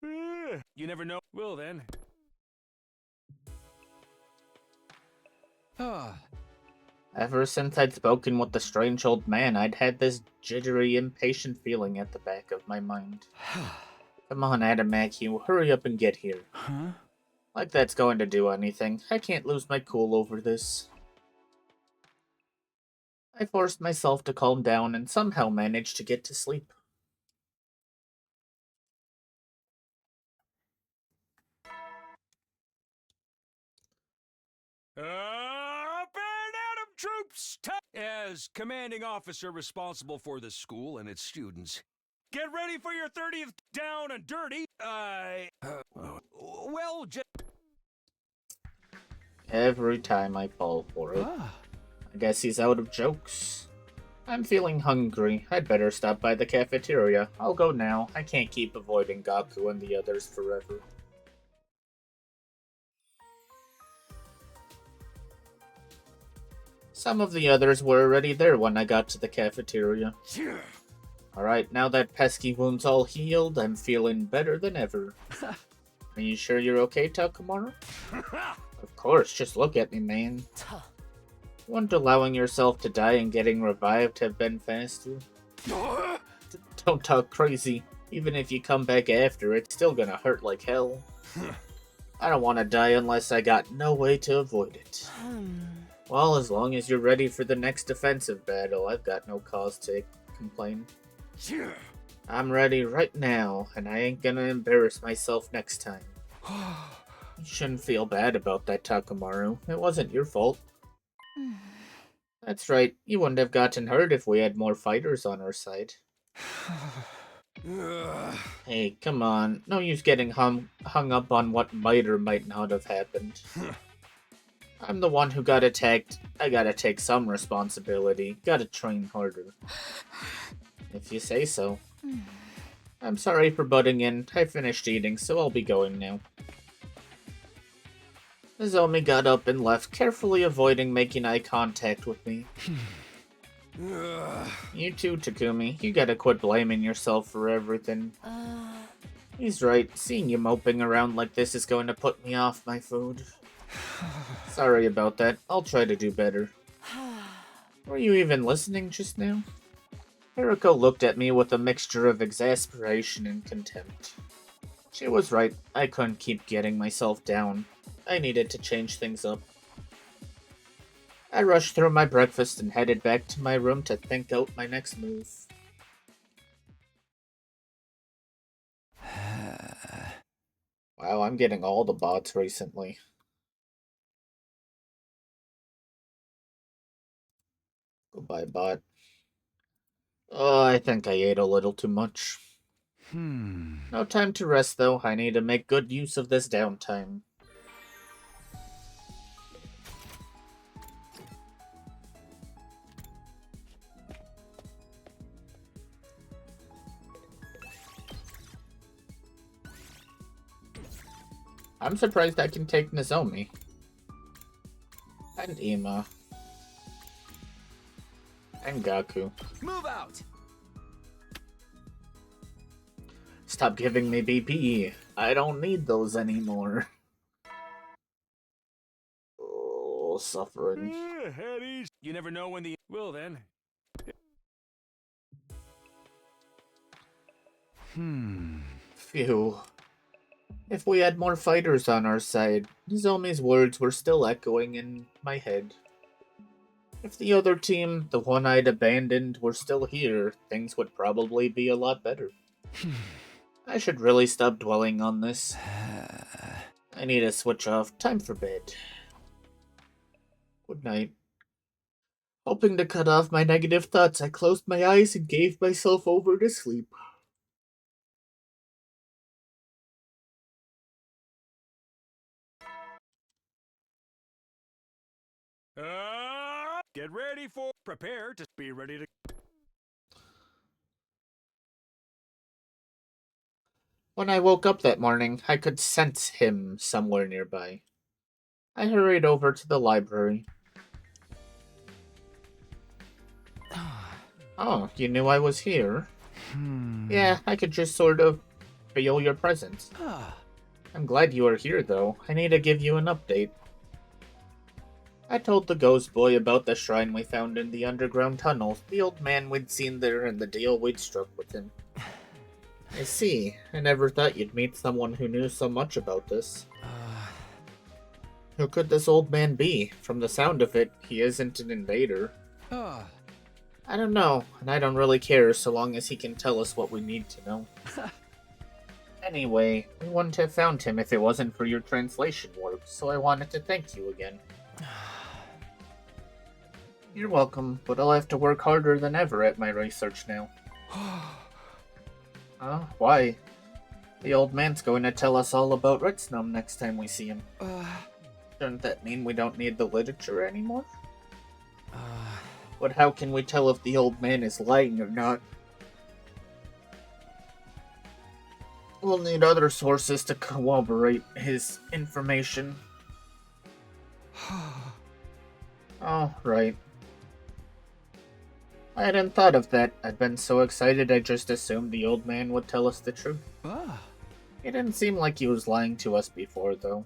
You never know. Well then. Ever since I'd spoken with the strange old man, I'd had this jittery, impatient feeling at the back of my mind. Come on, Adamaku, hurry up and get here. Huh? Like that's going to do anything. I can't lose my cool over this. I forced myself to calm down and somehow managed to get to sleep. Up and Adam troops! As commanding officer responsible for the school and its students, get ready for your 30th down and dirty. Well, just... Every time I fall for it. I guess he's out of jokes. I'm feeling hungry. I'd better stop by the cafeteria. I'll go now. I can't keep avoiding Gaku and the others forever. Some of the others were already there when I got to the cafeteria. Alright, now that pesky wound's all healed, I'm feeling better than ever. Are you sure you're okay, Takamaru? Of course, just look at me, man. Wouldn't allowing yourself to die and getting revived have been faster? Don't talk crazy. Even if you come back after, it's still gonna hurt like hell. I don't want to die unless I got no way to avoid it. Well, as long as you're ready for the next defensive battle, I've got no cause to complain. I'm ready right now, and I ain't gonna embarrass myself next time. You shouldn't feel bad about that, Takamaru. It wasn't your fault. That's right, you wouldn't have gotten hurt if we had more fighters on our side. Hey, come on. No use getting hung up on what might or might not have happened. I'm the one who got attacked. I gotta take some responsibility. Gotta train harder. If you say so. I'm sorry for butting in. I finished eating, so I'll be going now. Nozomi got up and left, carefully avoiding making eye contact with me. You too, Takumi. You gotta quit blaming yourself for everything. He's right. Seeing you moping around like this is going to put me off my food. Sorry about that. I'll try to do better. Were you even listening just now? Hiriko looked at me with a mixture of exasperation and contempt. She was right. I couldn't keep getting myself down. I needed to change things up. I rushed through my breakfast and headed back to my room to think out my next move. Wow, I'm getting all the bots recently. Goodbye, bot. Oh, I think I ate a little too much. No time to rest, though. I need to make good use of this downtime. I'm surprised I can take Nozomi. And Ima. And Gaku. Move out! Stop giving me BP. I don't need those anymore. Oh, suffering. You never know when the... Well then. Phew. If we had more fighters on our side, Nozomi's words were still echoing in my head. If the other team, the one I'd abandoned, were still here, things would probably be a lot better. I should really stop dwelling on this. I need to switch off. Time for bed. Good night. Hoping to cut off my negative thoughts, I closed my eyes and gave myself over to sleep. Get ready for... Prepare to be ready to... When I woke up that morning, I could sense him somewhere nearby. I hurried over to the library. Oh, you knew I was here? Yeah, I could just sort of feel your presence. I'm glad you are here, though. I need to give you an update. I told the ghost boy about the shrine we found in the underground tunnel, the old man we'd seen there, and the deal we'd struck with him. I see. I never thought you'd meet someone who knew so much about this. Who could this old man be? From the sound of it, he isn't an invader. Ah. I don't know, and I don't really care so long as he can tell us what we need to know. Anyway, we wouldn't have found him if it wasn't for your translation work, so I wanted to thank you again. You're welcome, but I'll have to work harder than ever at my research now. Why? The old man's going to tell us all about Retsnom next time we see him. Shouldn't that mean we don't need the literature anymore? But how can we tell if the old man is lying or not? We'll need other sources to corroborate his information. Oh, right. I hadn't thought of that. I'd been so excited I just assumed the old man would tell us the truth. It didn't seem like he was lying to us before, though.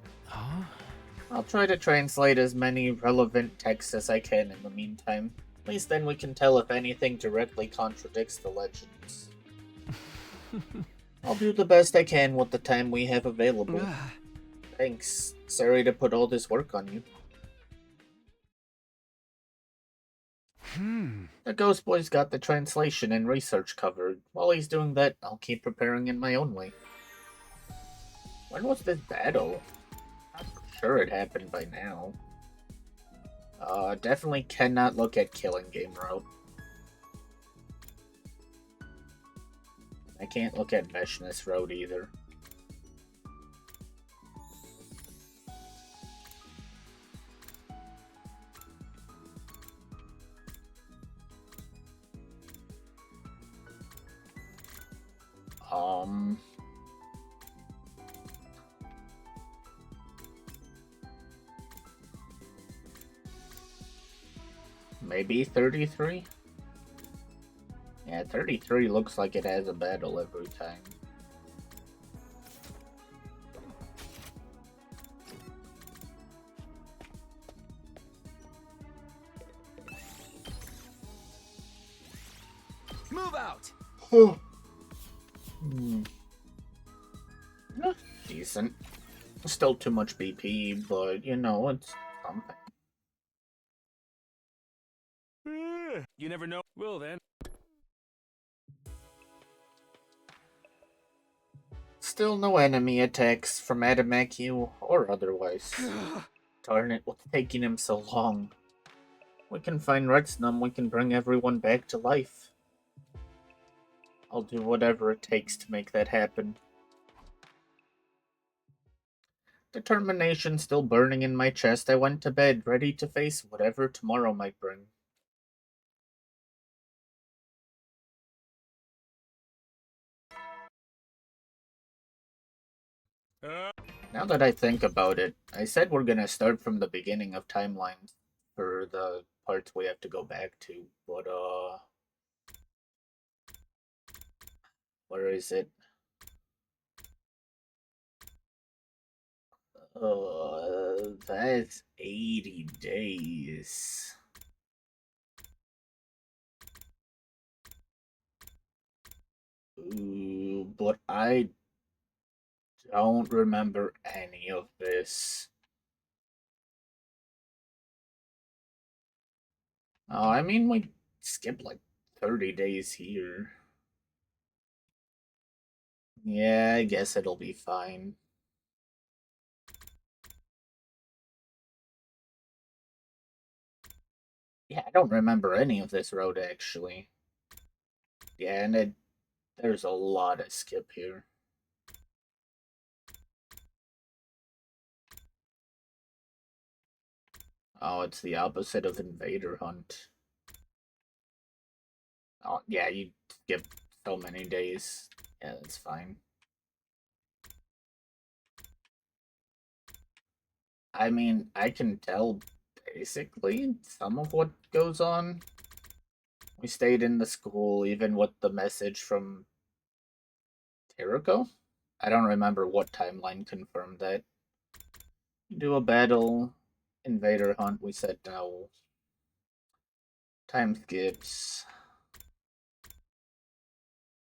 I'll try to translate as many relevant texts as I can in the meantime. At least then we can tell if anything directly contradicts the legends. I'll do the best I can with the time we have available. Thanks. Sorry to put all this work on you. The Ghost Boy's got the translation and research covered. While he's doing that, I'll keep preparing in my own way. When was this battle? I'm sure it happened by now. Definitely cannot look at Killing Game route. I can't look at Veshness road either. Maybe 33? Yeah, 33 looks like it has a battle every time. Move out! Decent. Still too much BP, but you know, it's something. You never know. Well then. Still no enemy attacks from Adamaku or otherwise. Darn it, what's taking him so long? We can find Retsnom, we can bring everyone back to life. I'll do whatever it takes to make that happen. Determination still burning in my chest, I went to bed, ready to face whatever tomorrow might bring. Now that I think about it, I said we're gonna start from the beginning of timelines for the parts we have to go back to, but where is it? That's 80 days. Ooh, but I don't remember any of this. Oh, I mean, we skipped like 30 days here. Yeah, I guess it'll be fine. Yeah, I don't remember any of this road, actually. Yeah, and there's a lot of skip here. Oh, it's the opposite of Invader Hunt. Oh, yeah, you skip so many days. Yeah, that's fine. I mean, I can tell basically some of what goes on. We stayed in the school even with the message from Terako? I don't remember what timeline confirmed that. Do a battle, Invader Hunt, we said no. Time skips.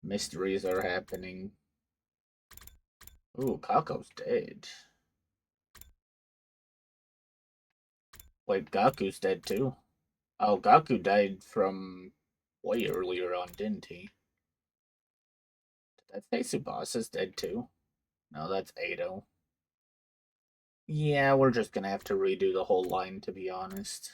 Mysteries are happening. Ooh, Kako's dead. Wait, Gaku's dead too. Oh, Gaku died from way earlier on, didn't he? Did that say Tsubasa's dead too? No, that's Ado. Yeah, we're just gonna have to redo the whole line, to be honest.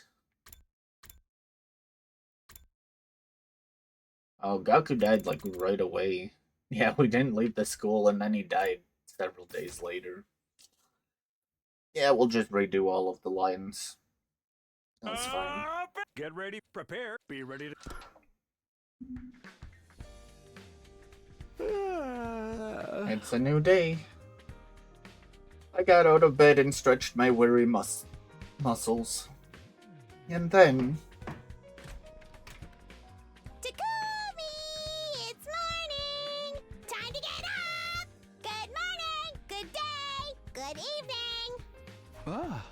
Oh, Gaku died, like, right away. Yeah, we didn't leave the school, and then he died several days later. Yeah, we'll just redo all of the lines. That's fine. Get ready, prepare, be ready to... It's a new day. I got out of bed and stretched my weary muscles. And then... Takumi! It's morning! Time to get up! Good morning! Good day! Good evening! Ah.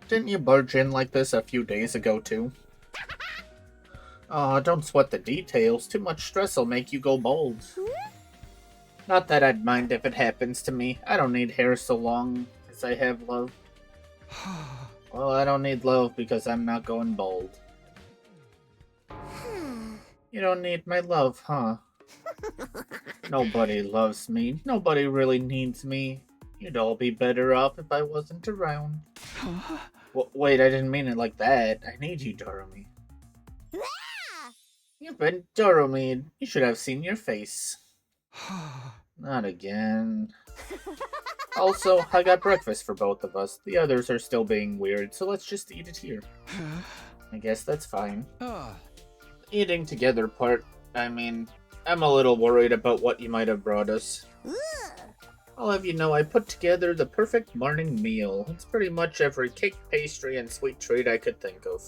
Didn't you barge in like this a few days ago, too? Aw, don't sweat the details. Too much stress'll make you go bald. Not that I'd mind if it happens to me. I don't need hair so long as I have love. Well, I don't need love because I'm not going bald. You don't need my love, huh? Nobody loves me. Nobody really needs me. You'd all be better off if I wasn't around. Wait, I didn't mean it like that. I need you, Darumi. You've been Darumi. You should have seen your face. Not again. Also, I got breakfast for both of us. The others are still being weird, so let's just eat it here. I guess that's fine. Eating together part, I mean, I'm a little worried about what you might have brought us. I'll have you know I put together the perfect morning meal. It's pretty much every cake, pastry, and sweet treat I could think of.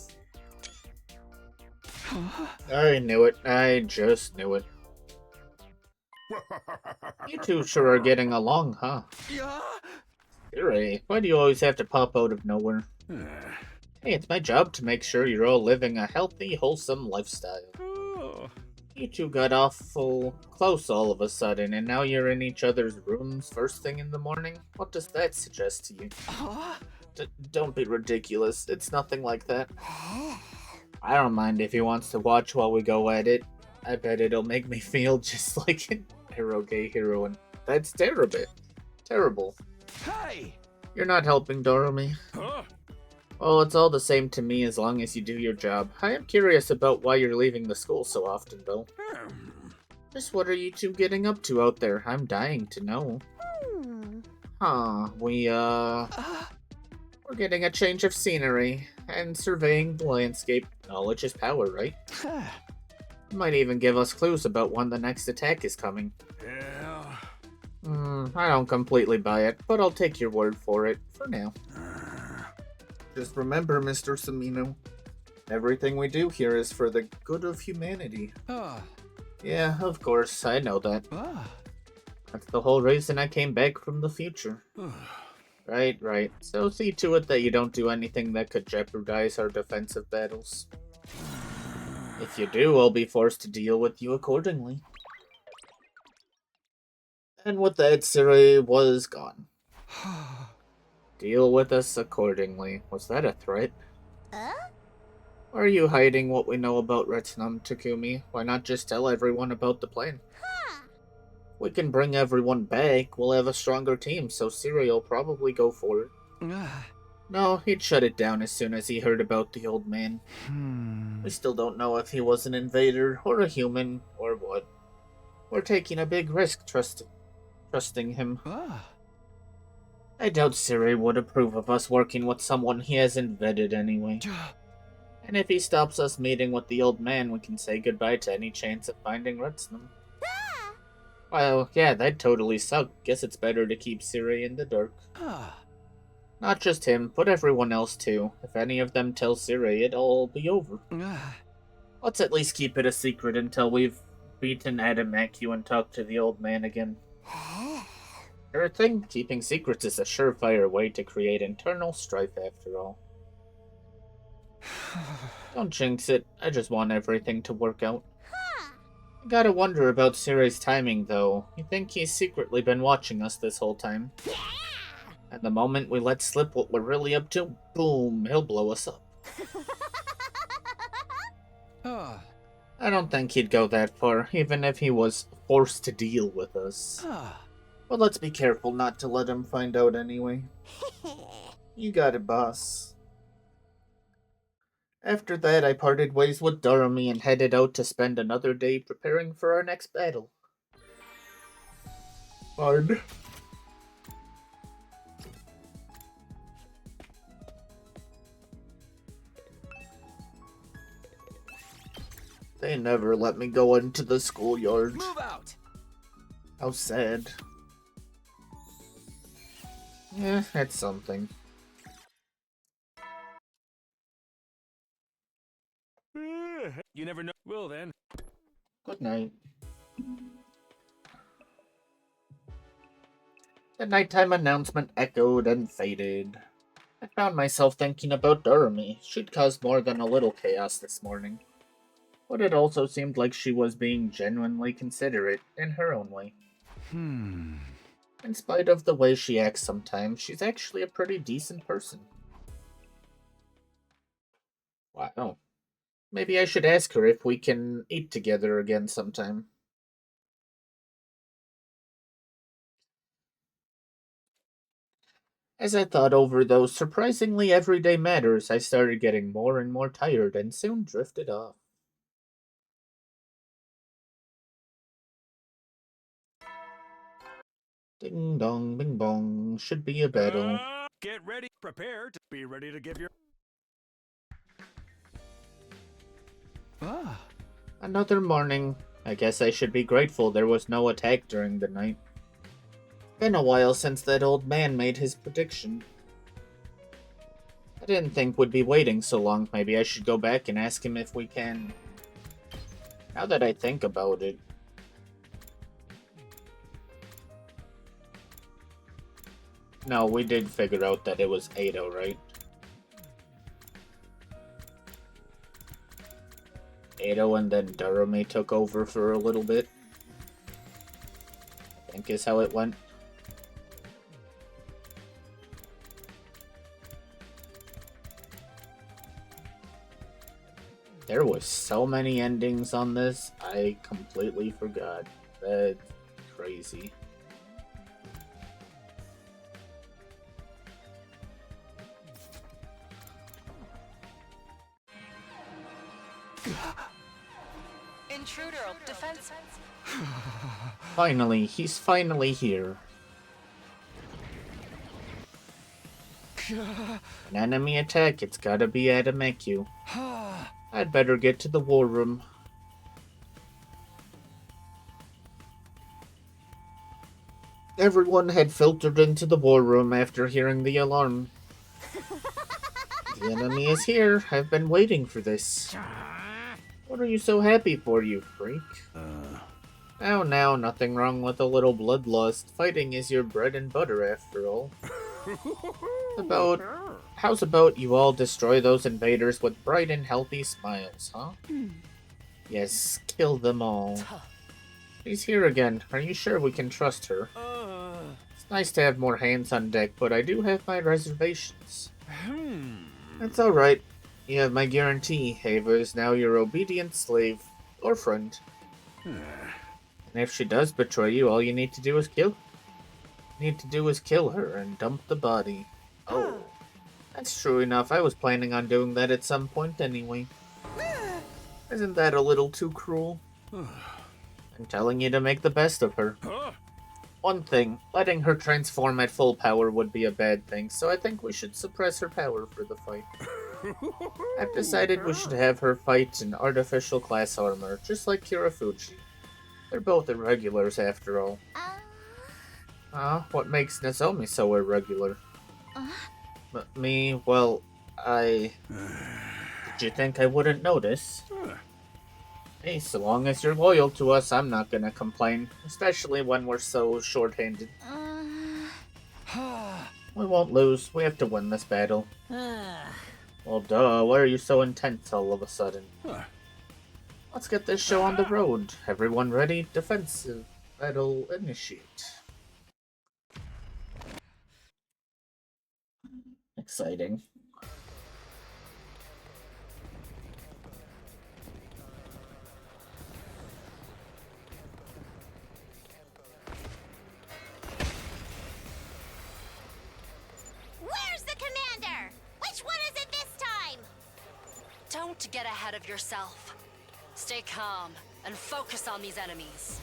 I knew it. I just knew it. You two sure are getting along, huh? Yeah. Siri, why do you always have to pop out of nowhere? Hey, it's my job to make sure you're all living a healthy, wholesome lifestyle. You two got awful close all of a sudden, and now you're in each other's rooms first thing in the morning? What does that suggest to you? Don't be ridiculous. It's nothing like that. I don't mind if he wants to watch while we go at it. I bet it'll make me feel just like an eroge heroine. That's terrible. Hey! You're not helping, Darumi. Well, it's all the same to me as long as you do your job. I am curious about why you're leaving the school so often, though. Just what are you two getting up to out there? I'm dying to know. We're getting a change of scenery and surveying the landscape. Knowledge is power, right? Might even give us clues about when the next attack is coming. Yeah. I don't completely buy it, but I'll take your word for it for now. Just remember, Mr. Samino, everything we do here is for the good of humanity. Yeah, of course, I know that. That's the whole reason I came back from the future. Right. So see to it that you don't do anything that could jeopardize our defensive battles. If you do, I'll be forced to deal with you accordingly. And with that, Siri was gone. Deal with us accordingly. Was that a threat? Why are you hiding what we know about Retsnom, Takumi? Why not just tell everyone about the plan? We can bring everyone back. We'll have a stronger team, so Siri will probably go for it. No, he'd shut it down as soon as he heard about the old man. We still don't know if he was an invader, or a human, or what. We're taking a big risk trusting him. I doubt Siri would approve of us working with someone he hasn't vetted anyway. And if he stops us meeting with the old man, we can say goodbye to any chance of finding Retsnom. Well, yeah, that'd totally suck. Guess it's better to keep Siri in the dark. Not just him, but everyone else too. If any of them tell Siri, it'll all be over. Let's at least keep it a secret until we've beaten Adamakyu and talked to the old man again. Sure thing, keeping secrets is a surefire way to create internal strife after all. Don't jinx it, I just want everything to work out. I gotta wonder about Siri's timing though. You think he's secretly been watching us this whole time? And the moment we let slip what we're really up to, boom, he'll blow us up. I don't think he'd go that far, even if he was forced to deal with us. But let's be careful not to let him find out anyway. You got it, boss. After that, I parted ways with Darumi and headed out to spend another day preparing for our next battle. Hard. They never let me go into the schoolyard. Move out! How sad. Yeah, that's something. You never know. Well then. Good night. The nighttime announcement echoed and faded. I found myself thinking about Darumi. She'd caused more than a little chaos this morning. But it also seemed like she was being genuinely considerate in her own way. In spite of the way she acts sometimes, she's actually a pretty decent person. Wow. Maybe I should ask her if we can eat together again sometime. As I thought over those surprisingly everyday matters, I started getting more and more tired and soon drifted off. Ding dong, bing bong, should be a battle. Get ready. Prepare to be ready to give your... Another morning. I guess I should be grateful there was no attack during the night. Been a while since that old man made his prediction. I didn't think we'd be waiting so long. Maybe I should go back and ask him if we can. Now that I think about it. No, we did figure out that it was Ado, right? Ado and then Darumi took over for a little bit. I think is how it went. There was so many endings on this, I completely forgot. That's crazy. Intruder, defense. Finally, he's finally here. An enemy attack, it's gotta be Adameku. I'd better get to the war room. Everyone had filtered into the war room after hearing the alarm. The enemy is here. I've been waiting for this. What are you so happy for, you freak? Oh, now, nothing wrong with a little bloodlust. Fighting is your bread and butter, after all. How's about you all destroy those invaders with bright and healthy smiles, huh? Yes, kill them all. She's here again. Are you sure we can trust her? It's nice to have more hands on deck, but I do have my reservations. That's alright. You have my guarantee. Ava is now your obedient slave, or friend. And if she does betray you, all you need to do is kill her and dump the body. Oh, that's true enough. I was planning on doing that at some point anyway. Isn't that a little too cruel? I'm telling you to make the best of her. One thing, letting her transform at full power would be a bad thing, so I think we should suppress her power for the fight. I've decided we should have her fight in artificial class armor, just like Kirafuji. They're both irregulars after all. What makes Nozomi so irregular? Me? Well, Did you think I wouldn't notice? Hey, so long as you're loyal to us, I'm not gonna complain. Especially when we're so short-handed. We won't lose. We have to win this battle. Well, duh. Why are you so intense all of a sudden? Let's get this show on the road. Everyone ready? Defensive battle initiate. Exciting. Where's the commander? Which one is it this time? Don't get ahead of yourself. Stay calm and focus on these enemies.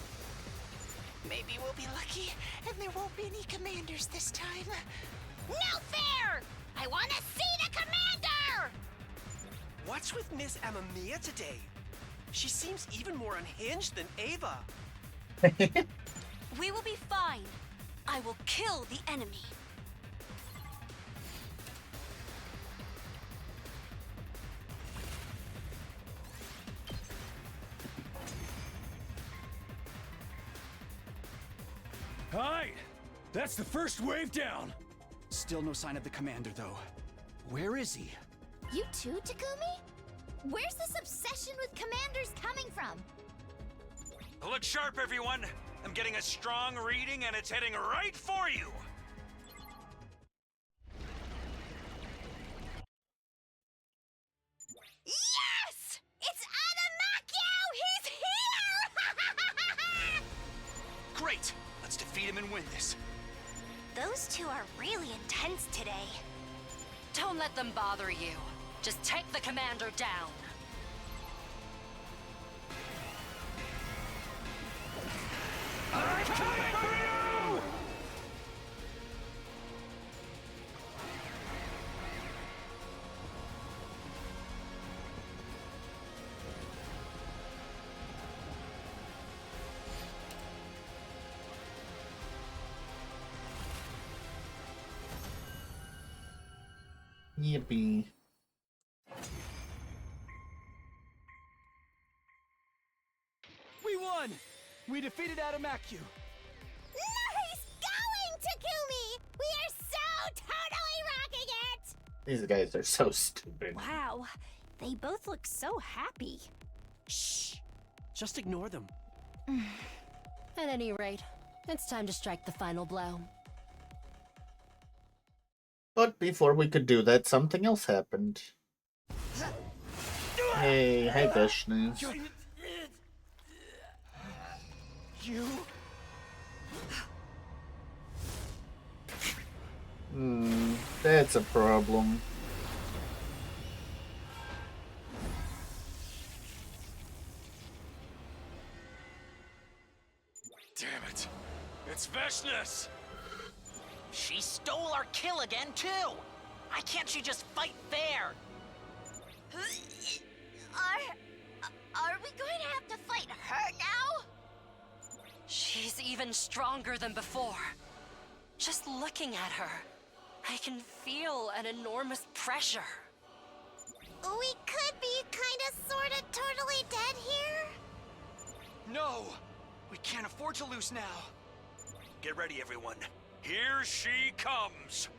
Maybe we'll be lucky and there won't be any commanders this time. No fair! I want to see the commander! What's with Miss Amamiya today? She seems even more unhinged than Ava. We will be fine. I will kill the enemy. Hi! That's the first wave down! Still no sign of the commander, though. Where is he? You too, Takumi? Where's this obsession with commanders coming from? Look sharp, everyone. I'm getting a strong reading, and it's heading right for you. Yes! It's Adamakyo! He's here! Great! Let's defeat him and win this. Those two are really intense today. Don't let them bother you. Just take the commander down. I'm coming for you! Yippee. We won! We defeated Adamakyu. Nice going, Takumi! We are so totally rocking it! These guys are so stupid. Wow, they both look so happy. Shh! Just ignore them. At any rate, it's time to strike the final blow. But before we could do that, something else happened. Hey, hi Vishnu. You? That's a problem. Damn it. It's Veshness! She stole our kill again, too! Why can't she just fight fair? Are we going to have to fight her now? She's even stronger than before. Just looking at her, I can feel an enormous pressure. We could be kinda sorta totally dead here. No! We can't afford to lose now. Get ready, everyone. Here she comes!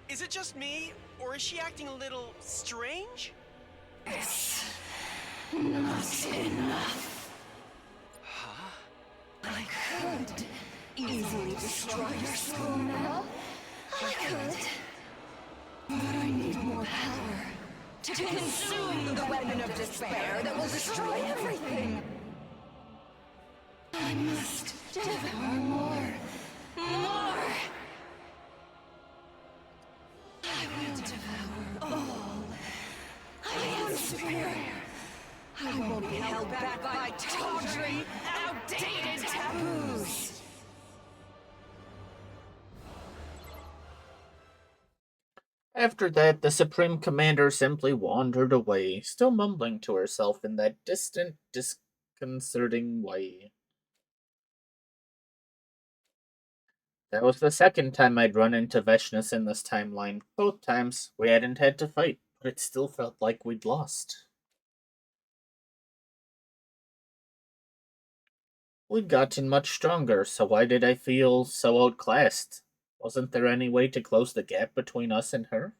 Is it just me, or is she acting a little strange? It's not enough. Huh? I could easily destroy your school now. I could. But I need more power to consume the weapon of despair that will destroy everything. I must devour more. More! I will devour all. I am superior. I won't be held back by tawdry, outdated taboos. After that, the Supreme Commander simply wandered away, still mumbling to herself in that distant, disconcerting way. That was the second time I'd run into Veshness in this timeline. Both times, we hadn't had to fight, but it still felt like we'd lost. We'd gotten much stronger, so why did I feel so outclassed? Wasn't there any way to close the gap between us and her?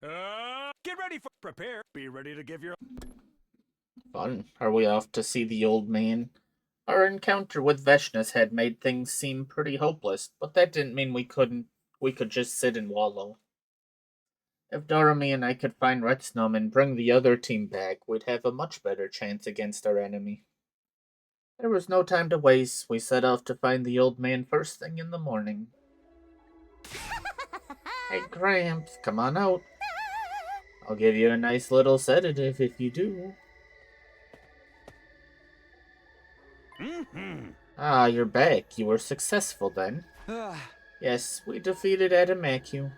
Get ready for prepare. Be ready to give your. Fun. Are we off to see the old man? Our encounter with Veshna's had made things seem pretty hopeless, but that didn't mean we could just sit and wallow. If Darumi and I could find Retsnom and bring the other team back, we'd have a much better chance against our enemy. There was no time to waste. We set off to find the old man first thing in the morning. Hey, Gramps, come on out. I'll give you a nice little sedative if you do. Ah, you're back. You were successful then. Yes, we defeated Adamaku.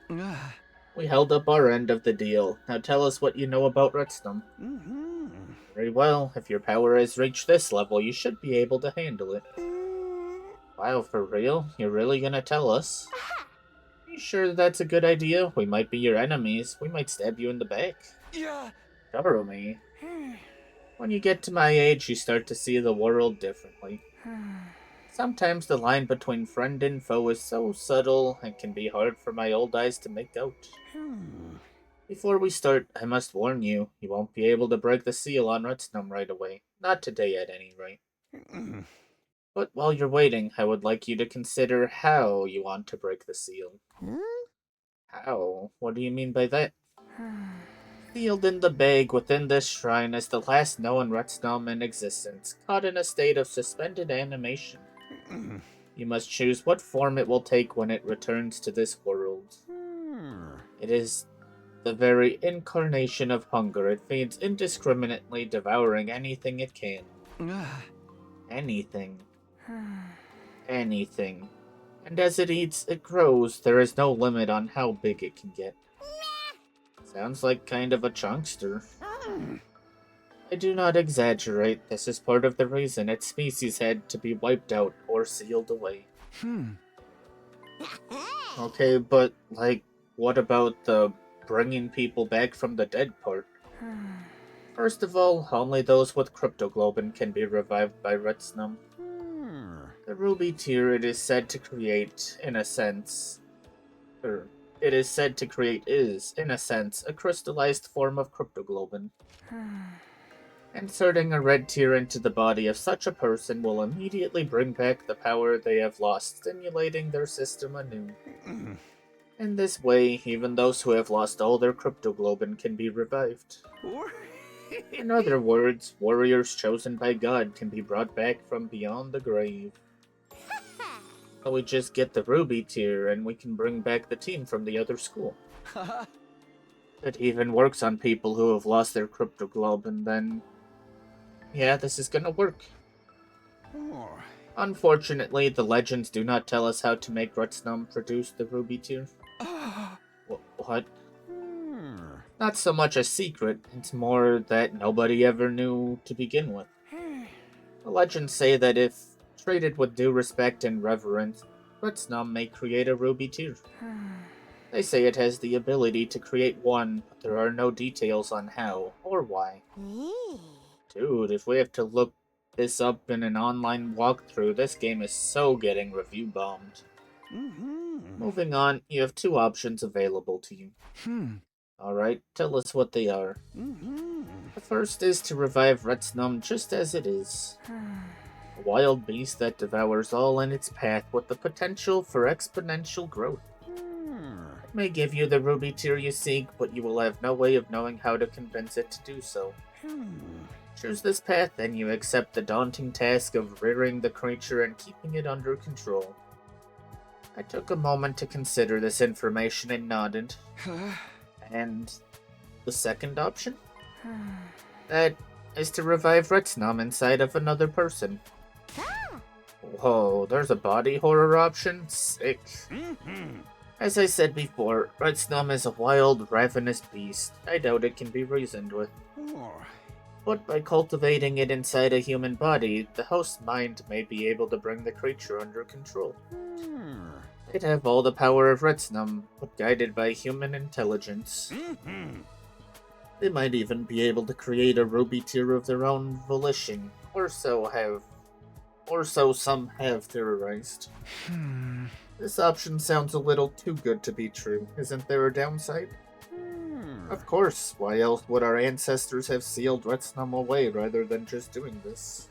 We held up our end of the deal. Now tell us what you know about Retsnom. Very well. If your power has reached this level, you should be able to handle it. Wow, for real? You're really gonna tell us? You sure that's a good idea? We might be your enemies. We might stab you in the back. Yeah. Darumi. When you get to my age, you start to see the world differently. Sometimes the line between friend and foe is so subtle, it can be hard for my old eyes to make out. Before we start, I must warn you, you won't be able to break the seal on Retsnom right away. Not today at any rate. But while you're waiting, I would like you to consider how you want to break the seal. How? What do you mean by that? Sealed in the bag within this shrine is the last known Retsnom in existence, caught in a state of suspended animation. You must choose what form it will take when it returns to this world. It is the very incarnation of hunger. It feeds indiscriminately, devouring anything it can. Anything. Anything. And as it eats, it grows. There is no limit on how big it can get. Sounds like kind of a chunkster. I do not exaggerate. This is part of the reason its species had to be wiped out or sealed away. Okay, but, like, what about the bringing people back from the dead part? First of all, only those with cryptoglobin can be revived by Retsnom. The ruby tear it is said to create, in a sense, is, in a sense, a crystallized form of cryptoglobin. Inserting a red tear into the body of such a person will immediately bring back the power they have lost, stimulating their system anew. In this way, even those who have lost all their cryptoglobin can be revived. In other words, warriors chosen by God can be brought back from beyond the grave. So we just get the ruby tear and we can bring back the team from the other school. It even works on people who have lost their cryptoglobin, then yeah, this is gonna work. Unfortunately, the legends do not tell us how to make Retsnom produce the ruby tear. What? Not so much a secret, it's more that nobody ever knew to begin with. The legends say that if treated with due respect and reverence, Retsnom may create a ruby tear. They say it has the ability to create one, but there are no details on how or why. Dude, if we have to look this up in an online walkthrough, this game is so getting review bombed. Moving on, you have two options available to you. Alright, tell us what they are. The first is to revive Retsnom just as it is. A wild beast that devours all in its path with the potential for exponential growth. It may give you the ruby tear you seek, but you will have no way of knowing how to convince it to do so. Choose this path, then you accept the daunting task of rearing the creature and keeping it under control. I took a moment to consider this information and nodded. And the second option? That is to revive Retsnom inside of another person. Whoa, there's a body horror option? Sick. As I said before, Retsnom is a wild, ravenous beast. I doubt it can be reasoned with. But by cultivating it inside a human body, the host's mind may be able to bring the creature under control. They'd have all the power of Retsnom, but guided by human intelligence. They might even be able to create a ruby tear of their own volition, or so some have theorized. This option sounds a little too good to be true. Isn't there a downside? Of course, why else would our ancestors have sealed Retsnom away rather than just doing this?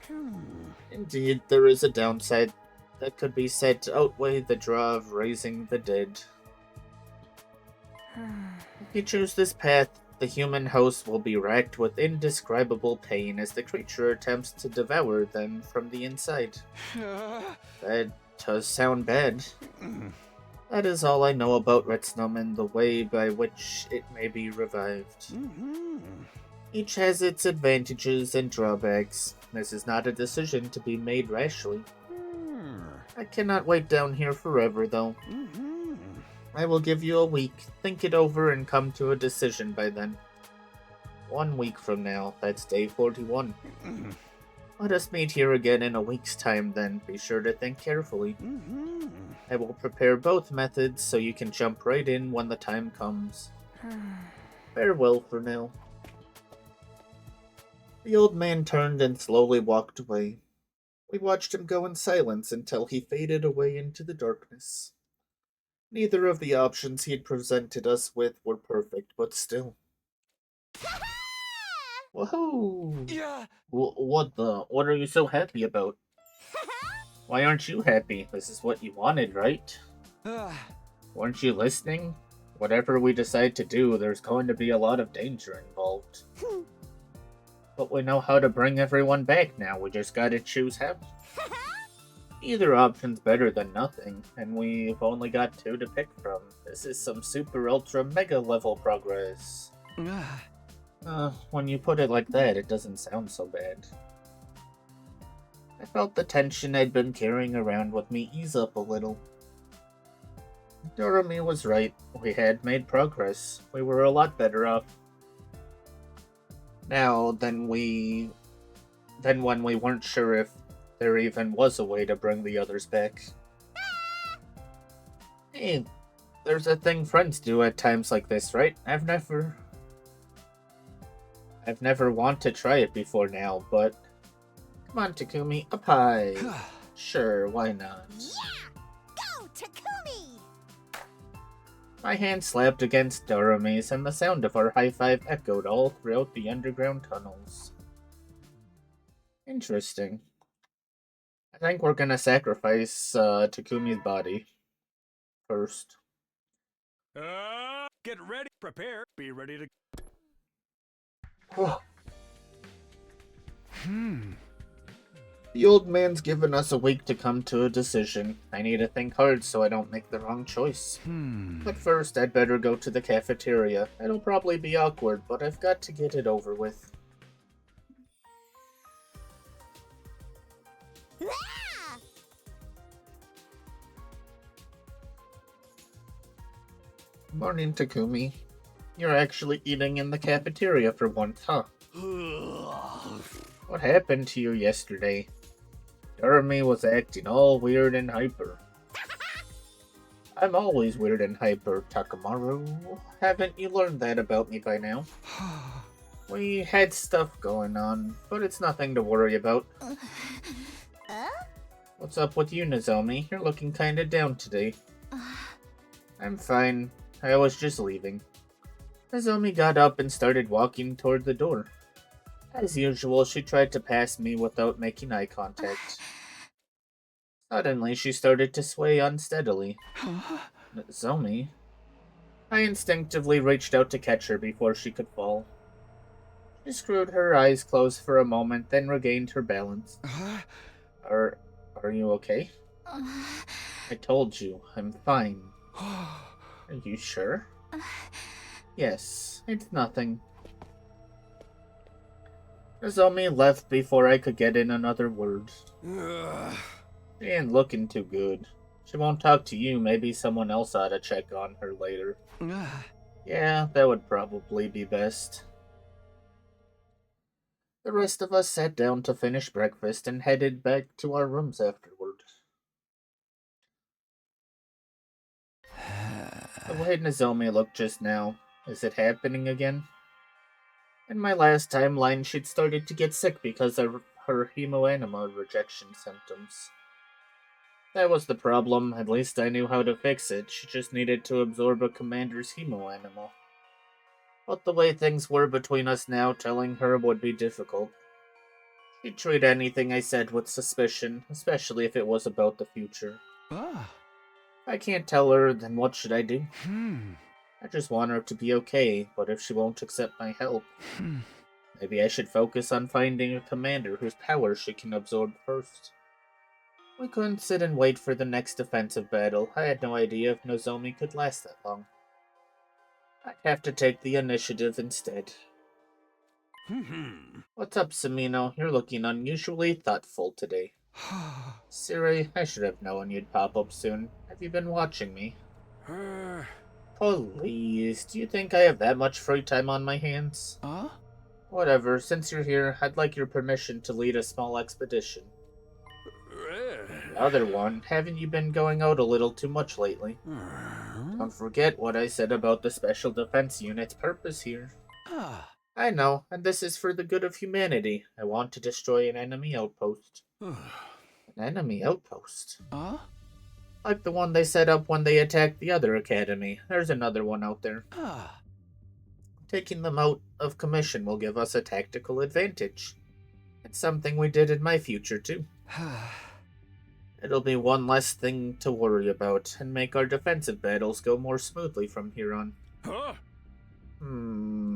Indeed, there is a downside that could be said to outweigh the draw of raising the dead. If you choose this path, the human host will be racked with indescribable pain as the creature attempts to devour them from the inside. That does sound bad. That is all I know about Retsnom and the way by which it may be revived. Each has its advantages and drawbacks. This is not a decision to be made rashly. I cannot wait down here forever, though. I will give you a week, think it over, and come to a decision by then. 1 week from now, that's day 41. Let us meet here again in a week's time then. Be sure to think carefully. I will prepare both methods so you can jump right in when the time comes. Farewell for now. The old man turned and slowly walked away. We watched him go in silence until he faded away into the darkness. Neither of the options he had presented us with were perfect, but still. Woohoo! Yeah. What are you so happy about? Why aren't you happy? This is what you wanted, right? Weren't you listening? Whatever we decide to do, there's going to be a lot of danger involved. But we know how to bring everyone back now, we just gotta choose how. Either option's better than nothing, and we've only got 2 to pick from. This is some super ultra mega level progress. When you put it like that, it doesn't sound so bad. I felt the tension I'd been carrying around with me ease up a little. Darumi was right. We had made progress. We were a lot better off now than when we weren't sure if there even was a way to bring the others back. Hey, there's a thing friends do at times like this, right? I've never wanted to try it before now, but come on, Takumi, a pie. Sure, why not? Yeah! Go, Takumi! My hand slapped against Darumi's, and the sound of our high five echoed all throughout the underground tunnels. Interesting. I think we're gonna sacrifice Takumi's body first. Get ready, prepare, be ready to. The old man's given us a week to come to a decision. I need to think hard so I don't make the wrong choice. But first, I'd better go to the cafeteria. It'll probably be awkward, but I've got to get it over with. Ah! Morning, Takumi. You're actually eating in the cafeteria for once, huh? What happened to you yesterday? Darumi was acting all weird and hyper. I'm always weird and hyper, Takamaru. Haven't you learned that about me by now? We had stuff going on, but it's nothing to worry about. What's up with you, Nozomi? You're looking kinda down today. I'm fine. I was just leaving. Nozomi got up and started walking toward the door. As usual, she tried to pass me without making eye contact. Suddenly, she started to sway unsteadily. Nozomi? I instinctively reached out to catch her before she could fall. She screwed her eyes closed for a moment, then regained her balance. Are you okay? I told you, I'm fine. Are you sure? Yes, it's nothing. Nozomi left before I could get in another word. She ain't looking too good. She won't talk to you, maybe someone else ought to check on her later. Yeah, that would probably be best. The rest of us sat down to finish breakfast and headed back to our rooms afterward. The way Nozomi looked just now, is it happening again? In my last timeline, she'd started to get sick because of her hemoanima rejection symptoms. That was the problem, at least I knew how to fix it. She just needed to absorb a commander's hemoanima. But the way things were between us now, telling her would be difficult. She'd treat anything I said with suspicion, especially if it was about the future. Ah. If I can't tell her, then what should I do? Hmm. I just want her to be okay, but if she won't accept my help, Hmm. maybe I should focus on finding a commander whose power she can absorb first. We couldn't sit and wait for the next defensive battle. I had no idea if Nozomi could last that long. I'd have to take the initiative instead. What's up, Samino? You're looking unusually thoughtful today. Siri, I should have known you'd pop up soon. Have you been watching me? Please, do you think I have that much free time on my hands? Huh? Whatever, since you're here, I'd like your permission to lead a small expedition. The other one, haven't you been going out a little too much lately? Don't forget what I said about the Special Defense Unit's purpose here. Ah. I know, and this is for the good of humanity. I want to destroy an enemy outpost. An enemy outpost? Huh? Like the one they set up when they attacked the other academy. There's another one out there. Ah. Taking them out of commission will give us a tactical advantage. It's something we did in my future, too. It'll be one less thing to worry about, and make our defensive battles go more smoothly from here on. Huh?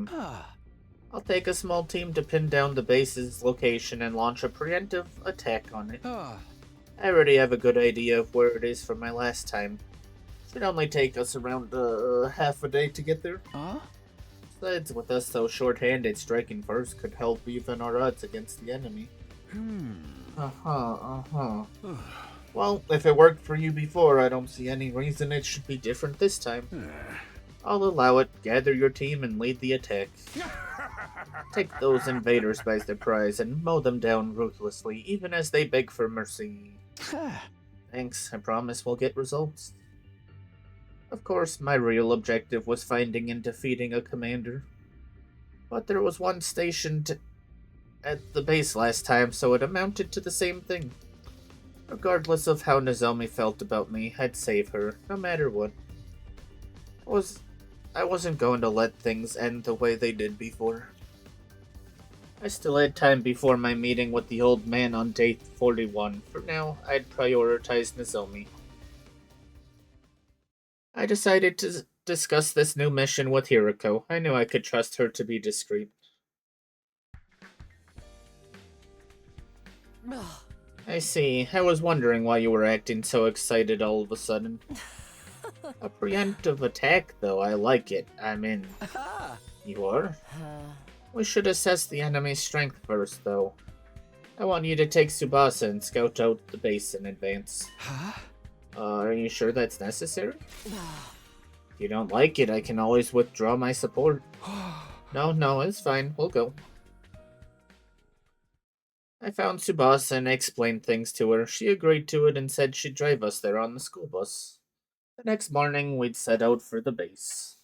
Ah. I'll take a small team to pin down the base's location and launch a preemptive attack on it. Ah. I already have a good idea of where it is from my last time. Should only take us around half a day to get there. Huh? Besides, with us so short-handed, striking first could help even our odds against the enemy. Well, if it worked for you before, I don't see any reason it should be different this time. I'll allow it. Gather your team and lead the attack. Take those invaders by surprise and mow them down ruthlessly, even as they beg for mercy. Thanks, I promise we'll get results. Of course, my real objective was finding and defeating a commander. But there was one stationed at the base last time, so it amounted to the same thing. Regardless of how Nozomi felt about me, I'd save her, no matter what. I wasn't going to let things end the way they did before. I still had time before my meeting with the old man on day 41. For now, I'd prioritize Nozomi. I decided to discuss this new mission with Hiroko. I knew I could trust her to be discreet. I see. I was wondering why you were acting so excited all of a sudden. A preemptive attack, though. I like it. I'm in. You are? We should assess the enemy's strength first, though. I want you to take Tsubasa and scout out the base in advance. Are you sure that's necessary? If you don't like it, I can always withdraw my support. No, it's fine. We'll go. I found Tsubasa and explained things to her. She agreed to it and said she'd drive us there on the school bus. The next morning, we'd set out for the base.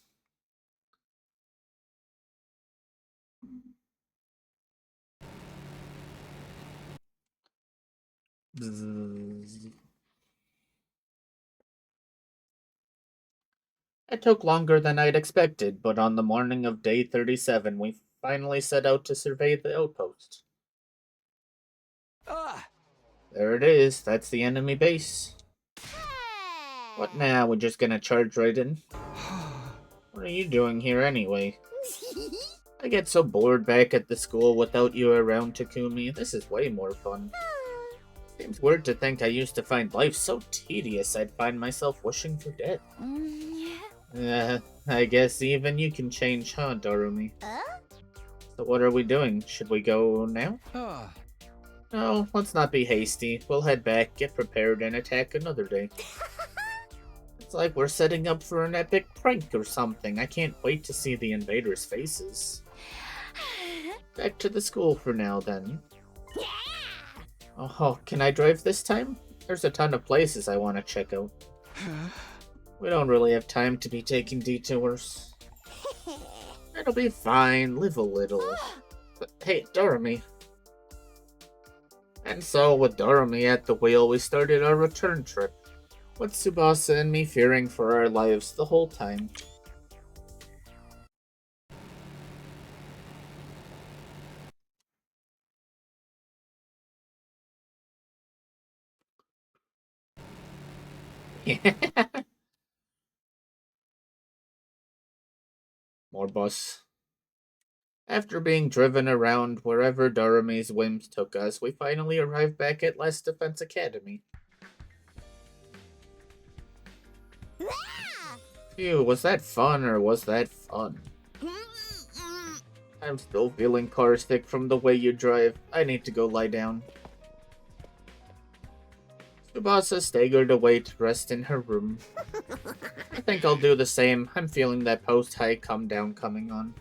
It took longer than I'd expected, but on the morning of day 37, we finally set out to survey the outpost. There it is. That's the enemy base. What now? We're just gonna charge right in? What are you doing here anyway? I get so bored back at the school without you around, Takumi. This is way more fun. Seems weird to think I used to find life so tedious I'd find myself wishing for death. I guess even you can change, huh, Darumi? So what are we doing? Should we go now? No, let's not be hasty. We'll head back, get prepared, and attack another day. It's like we're setting up for an epic prank or something. I can't wait to see the invaders' faces. Back to the school for now, then. Oh, can I drive this time? There's a ton of places I want to check out. We don't really have time to be taking detours. It'll be fine. Live a little. But, hey, Darumi. And so, with Darumi at the wheel, we started our return trip, with Tsubasa and me fearing for our lives the whole time. More bus. After being driven around wherever Darumi's whims took us, we finally arrived back at Last Defense Academy. Ah! Phew, was that fun or was that fun? I'm still feeling car sick from the way you drive. I need to go lie down. Tsubasa staggered away to rest in her room. I think I'll do the same. I'm feeling that post-high come down coming on.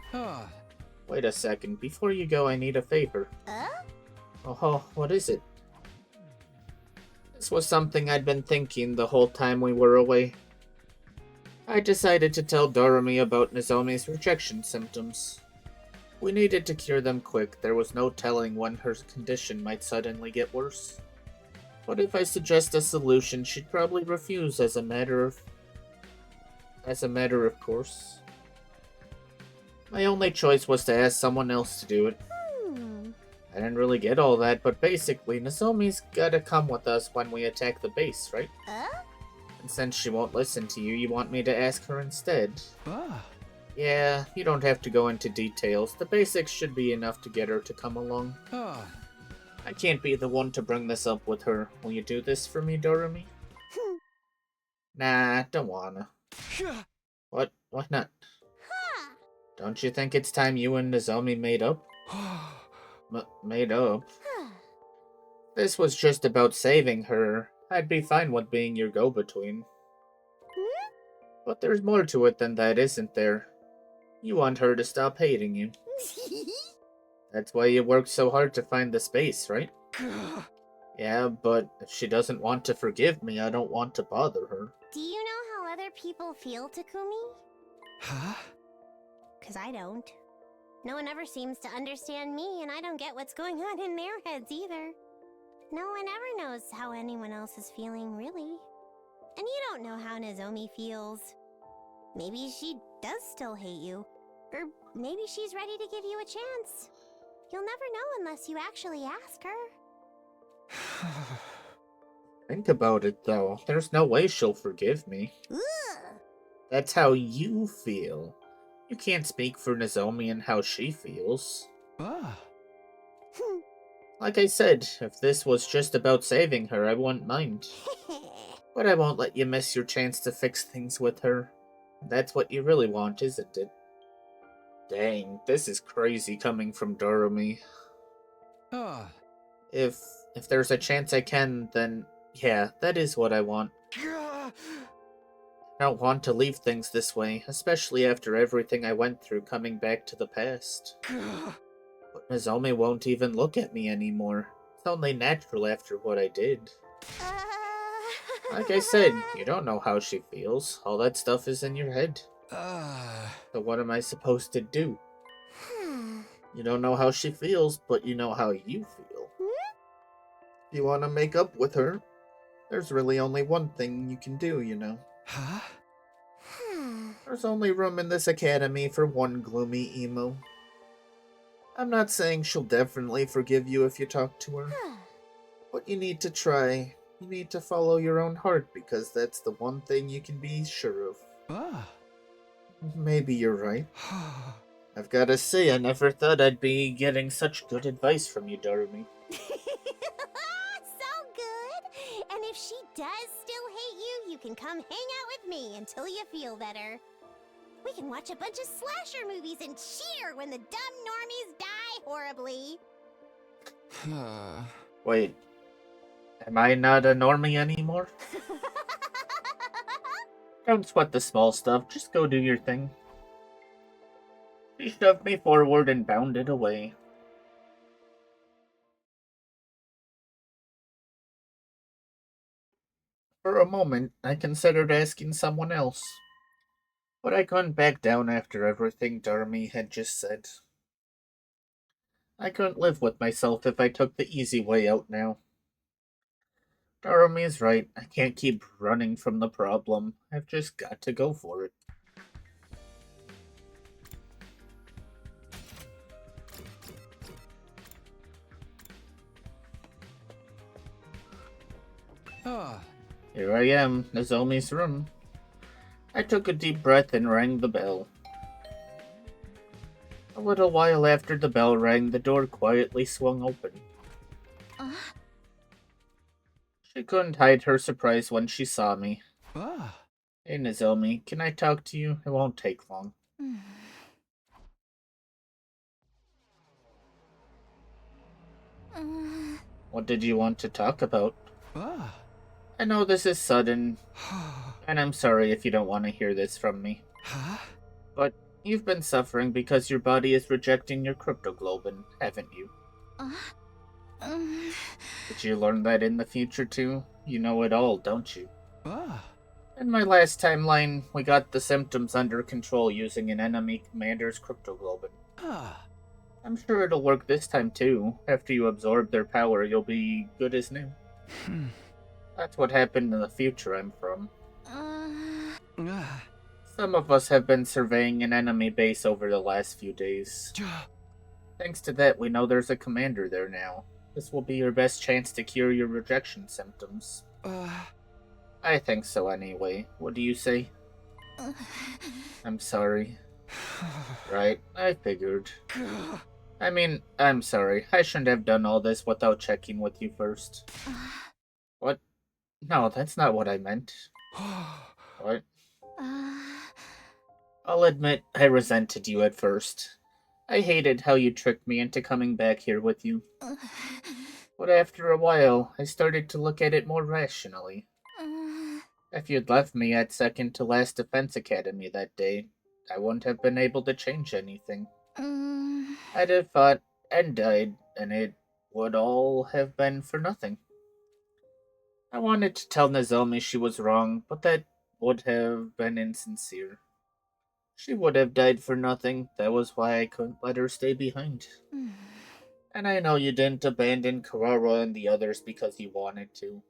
Wait a second. Before you go, I need a favor. Oh, what is it? This was something I'd been thinking the whole time we were away. I decided to tell Darumi about Nozomi's rejection symptoms. We needed to cure them quick. There was no telling when her condition might suddenly get worse. But if I suggest a solution, she'd probably refuse as a matter of course. My only choice was to ask someone else to do it. I didn't really get all that, but basically, Nozomi's gotta come with us when we attack the base, right? And since she won't listen to you, you want me to ask her instead. Yeah, you don't have to go into details. The basics should be enough to get her to come along. I can't be the one to bring this up with her. Will you do this for me, Darumi? Nah, don't wanna. What? Why not? Don't you think it's time you and Nozomi made up? Made up? This was just about saving her. I'd be fine with being your go-between. But there's more to it than that, isn't there? You want her to stop hating you. That's why you worked so hard to find the space, right? Yeah, but if she doesn't want to forgive me, I don't want to bother her. Do you know how other people feel, Takumi? Huh? 'Cause I don't. No one ever seems to understand me, and I don't get what's going on in their heads either. No one ever knows how anyone else is feeling, really. And you don't know how Nozomi feels. Maybe she does still hate you. Or maybe she's ready to give you a chance. You'll never know unless you actually ask her. Think about it, though. There's no way she'll forgive me. Ugh. That's how you feel. You can't speak for Nozomi and how she feels. Like I said, if this was just about saving her, I wouldn't mind. But I won't let you miss your chance to fix things with her. That's what you really want, isn't it? Dang, this is crazy coming from Darumi. If there's a chance I can, then yeah, that is what I want. I don't want to leave things this way, especially after everything I went through coming back to the past. But Nozomi won't even look at me anymore. It's only natural after what I did. Like I said, you don't know how she feels. All that stuff is in your head. So what am I supposed to do? You don't know how she feels, but you know how you feel. If you want to make up with her, there's really only one thing you can do, you know. There's only room in this academy for one gloomy emo. I'm not saying she'll definitely forgive you if you talk to her. But you need to try. You need to follow your own heart, because that's the one thing you can be sure of. Maybe you're right. I've gotta say, I never thought I'd be getting such good advice from you, Darumi. So good! And if she does still hate you, you can come hang out with me until you feel better. We can watch a bunch of slasher movies and cheer when the dumb normies die horribly. Wait, am I not a normie anymore? Don't sweat the small stuff, just go do your thing. She shoved me forward and bounded away. For a moment, I considered asking someone else. But I couldn't back down after everything Darumi had just said. I couldn't live with myself if I took the easy way out now. Darumi is right. I can't keep running from the problem. I've just got to go for it. Here I am, Nozomi's room. I took a deep breath and rang the bell. A little while after the bell rang, the door quietly swung open. She couldn't hide her surprise when she saw me. Ah. Hey, Nozomi, can I talk to you? It won't take long. What did you want to talk about? Ah. I know this is sudden, and I'm sorry if you don't want to hear this from me. Huh? But you've been suffering because your body is rejecting your cryptoglobin, haven't you? Did you learn that in the future too? You know it all, don't you? Ah. In my last timeline, we got the symptoms under control using an enemy commander's cryptoglobin. Ah. I'm sure it'll work this time too. After you absorb their power, you'll be good as new. That's what happened in the future I'm from. Ah. Some of us have been surveying an enemy base over the last few days. Thanks to that, we know there's a commander there now. This will be your best chance to cure your rejection symptoms. I think so anyway. What do you say? I'm sorry. Right, I figured. I mean, I'm sorry. I shouldn't have done all this without checking with you first. What? No, that's not what I meant. What? I'll admit, I resented you at first. I hated how you tricked me into coming back here with you. But after a while, I started to look at it more rationally. If you'd left me at second to last Defense Academy that day, I wouldn't have been able to change anything. I'd have fought and died, and it would all have been for nothing. I wanted to tell Nozomi she was wrong, but that would have been insincere. She would have died for nothing. That was why I couldn't let her stay behind. And I know you didn't abandon Karara and the others because you wanted to.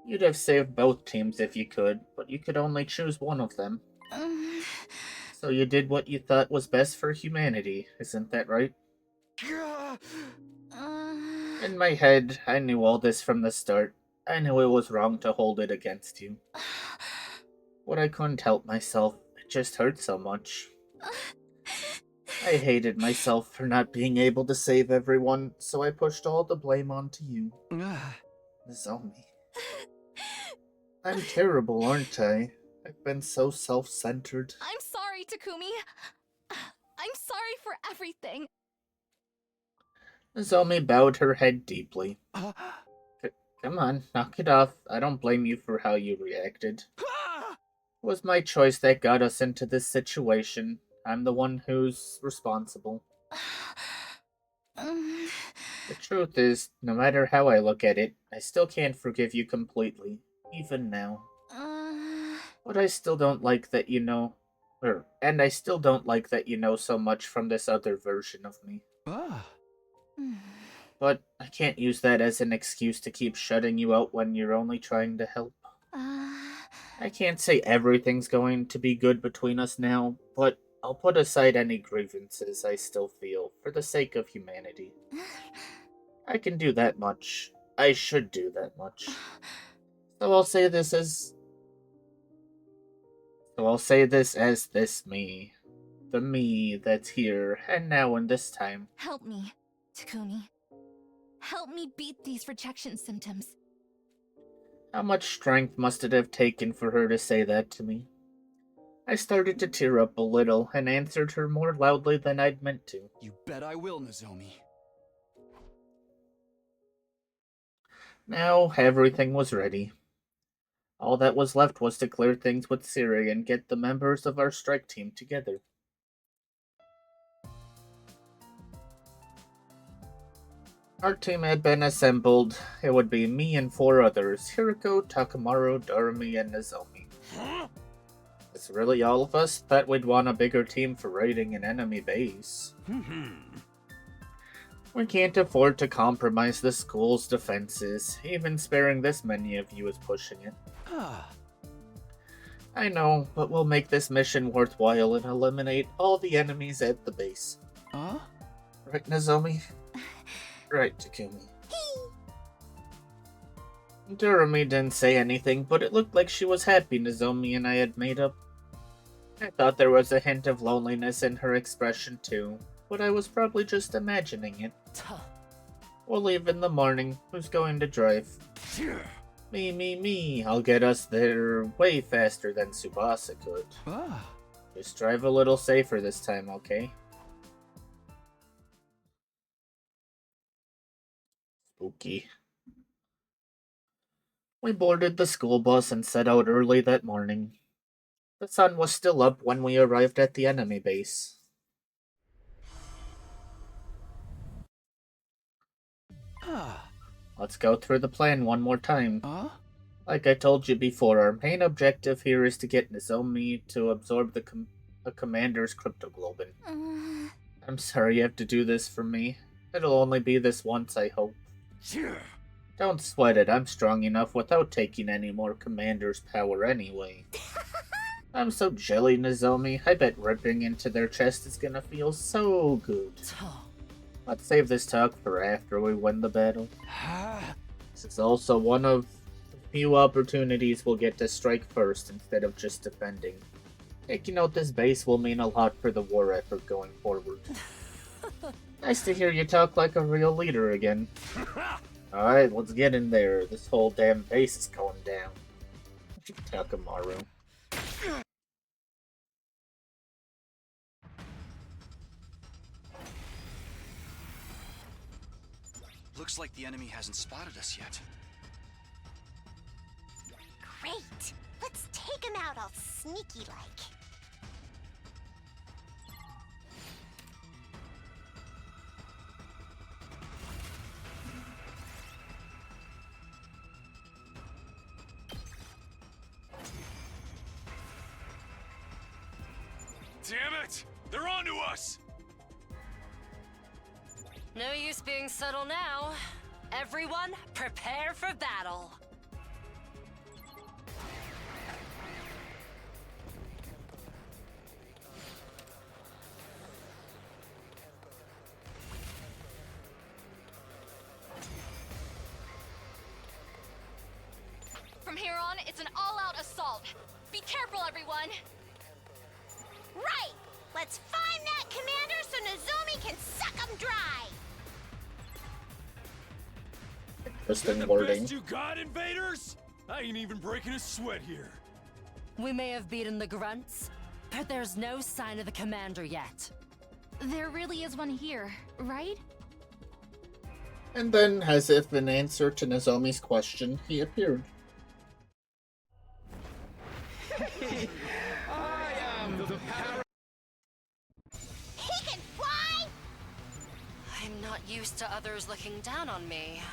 You'd have saved both teams if you could, but you could only choose one of them. So you did what you thought was best for humanity, isn't that right? In my head, I knew all this from the start. I knew it was wrong to hold it against you. But I couldn't help myself. It just hurt so much. I hated myself for not being able to save everyone, so I pushed all the blame onto you. Nozomi. I'm terrible, aren't I? I've been so self-centered. I'm sorry, Takumi. I'm sorry for everything. Nozomi bowed her head deeply. Come on, knock it off. I don't blame you for how you reacted. It was my choice that got us into this situation. I'm the one who's responsible. The truth is, no matter how I look at it, I still can't forgive you completely, even now. But I still don't like that you know... and I still don't like that you know so much from this other version of me. But I can't use that as an excuse to keep shutting you out when you're only trying to help. I can't say everything's going to be good between us now, but I'll put aside any grievances I still feel for the sake of humanity. I can do that much. I should do that much. So I'll say this as this me. The me that's here, and now in this time. Help me, Takumi. Help me beat these rejection symptoms. How much strength must it have taken for her to say that to me? I started to tear up a little and answered her more loudly than I'd meant to. You bet I will, Nozomi. Now everything was ready. All that was left was to clear things with Siri and get the members of our strike team together. Our team had been assembled. It would be me and 4 others, Hiriko, Takamaru, Darumi, and Nozomi. It's really all of us? Thought we'd want a bigger team for raiding an enemy base. We can't afford to compromise the school's defenses. Even sparing this many of you is pushing it. I know, but we'll make this mission worthwhile and eliminate all the enemies at the base. Right, Nozomi? Right, Takumi. Darumi didn't say anything, but it looked like she was happy Nozomi and I had made up. I thought there was a hint of loneliness in her expression too, but I was probably just imagining it. We'll leave in the morning. Who's going to drive? Me. I'll get us there way faster than Tsubasa could. Just drive a little safer this time, okay? Spooky. We boarded the school bus and set out early that morning. The sun was still up when we arrived at the enemy base. Let's go through the plan one more time. Like I told you before, our main objective here is to get Nozomi to absorb the commander's cryptoglobin. I'm sorry you have to do this for me. It'll only be this once, I hope. Don't sweat it, I'm strong enough without taking any more commander's power anyway. I'm so jelly, Nozomi. I bet ripping into their chest is gonna feel so good. Let's save this talk for after we win the battle. This is also one of the few opportunities we'll get to strike first instead of just defending. Taking out this base will mean a lot for the war effort going forward. Nice to hear you talk like a real leader again. Alright, let's get in there. This whole damn base is going down. Takamaru. Looks like the enemy hasn't spotted us yet. Great! Let's take him out all sneaky-like. Damn it! They're onto us! No use being subtle now. Everyone, prepare for battle. From here on, it's an all-out assault. Be careful, everyone. Right! Let's find that commander so Nozomi can suck him dry! Interesting The wording. best you got, invaders? I ain't even breaking a sweat here. We may have beaten the grunts, but there's no sign of the commander yet. There really is one here, right? And then, as if in answer to Nozomi's question, he appeared. He can fly? I'm not used to others looking down on me.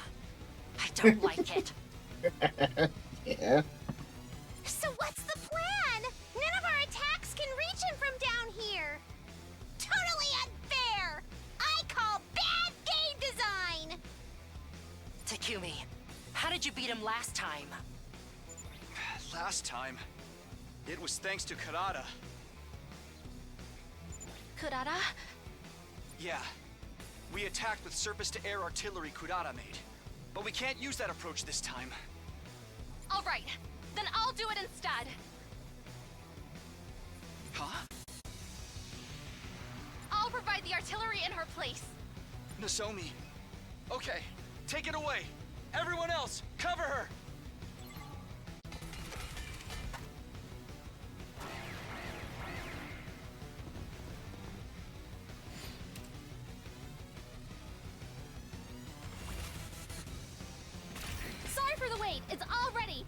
I don't like it. Yeah. So what's the plan? None of our attacks can reach him from down here. Totally unfair! I call bad game design! Takumi, how did you beat him last time? Last time, it was thanks to Kurata. Kurata? Yeah. We attacked with surface-to-air artillery Kurata made. But we can't use that approach this time. All right, then I'll do it instead. Huh? I'll provide the artillery in her place. Nozomi. Okay, take it away. Everyone else, cover her! Sorry for the wait, it's all ready.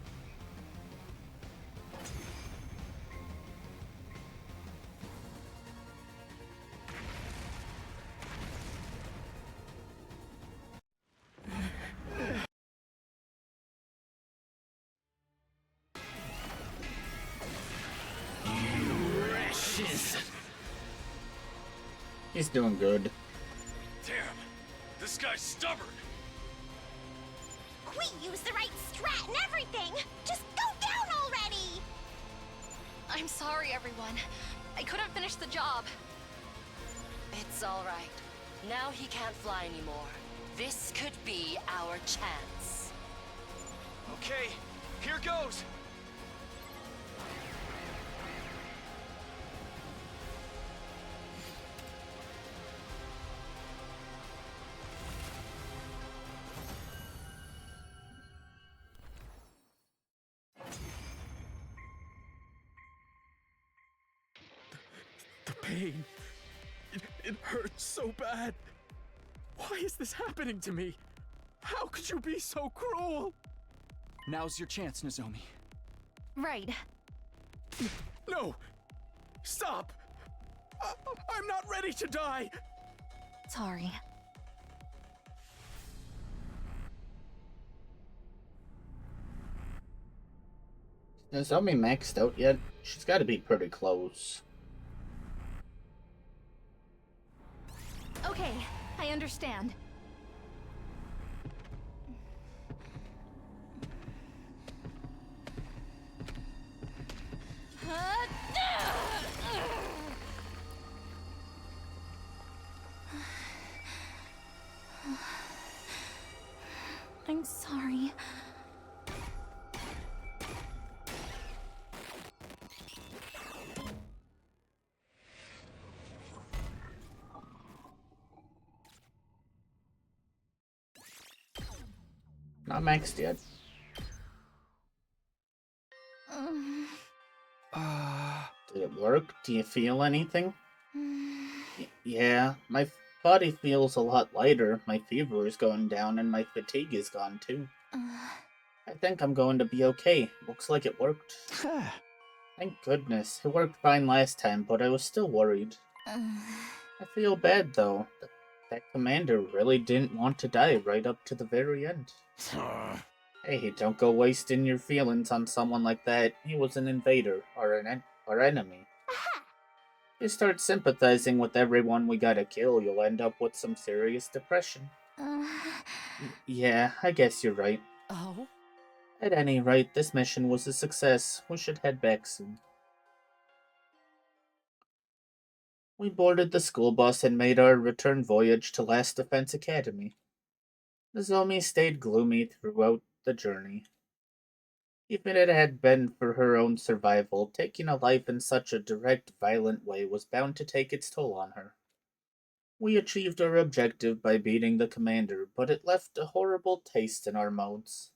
He's doing good. Damn, this guy's stubborn. We used the right strat and everything! Just go down already! I'm sorry, everyone. I couldn't finish the job. It's all right. Now he can't fly anymore. This could be our chance. Okay, here goes! The pain. It hurts so bad. Why is this happening to me? How could you be so cruel? Now's your chance, Nozomi. Right. No! Stop! I'm not ready to die! Sorry. Is Nozomi maxed out yet? She's got to be pretty close. Okay, I understand. I'm sorry. Not maxed yet. Did it work? Do you feel anything? Yeah, my body feels a lot lighter. My fever is going down and my fatigue is gone too. I think I'm going to be okay. Looks like it worked. Thank goodness. It worked fine last time, but I was still worried. I feel bad though. That commander really didn't want to die right up to the very end. Hey, don't go wasting your feelings on someone like that. He was an invader, or our enemy. If you start sympathizing with everyone we gotta kill, you'll end up with some serious depression. Yeah, I guess you're right. Oh? At any rate, this mission was a success. We should head back soon. We boarded the school bus and made our return voyage to Last Defense Academy. Nozomi stayed gloomy throughout the journey. Even if it had been for her own survival, taking a life in such a direct, violent way was bound to take its toll on her. We achieved our objective by beating the commander, but it left a horrible taste in our mouths.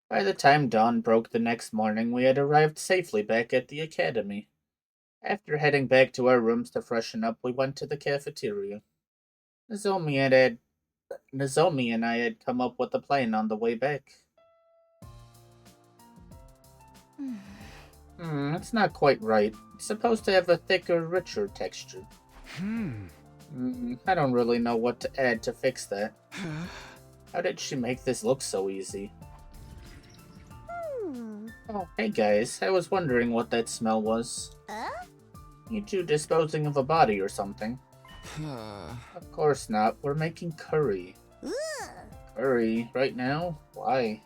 By the time dawn broke the next morning, we had arrived safely back at the academy. After heading back to our rooms to freshen up, we went to the cafeteria. Nozomi and I had come up with a plan on the way back. It's not quite right. It's supposed to have a thicker, richer texture. I don't really know what to add to fix that. How did she make this look so easy? Oh, hey guys, I was wondering what that smell was. You two disposing of a body or something? Of course not, we're making curry. Curry? Right now? Why?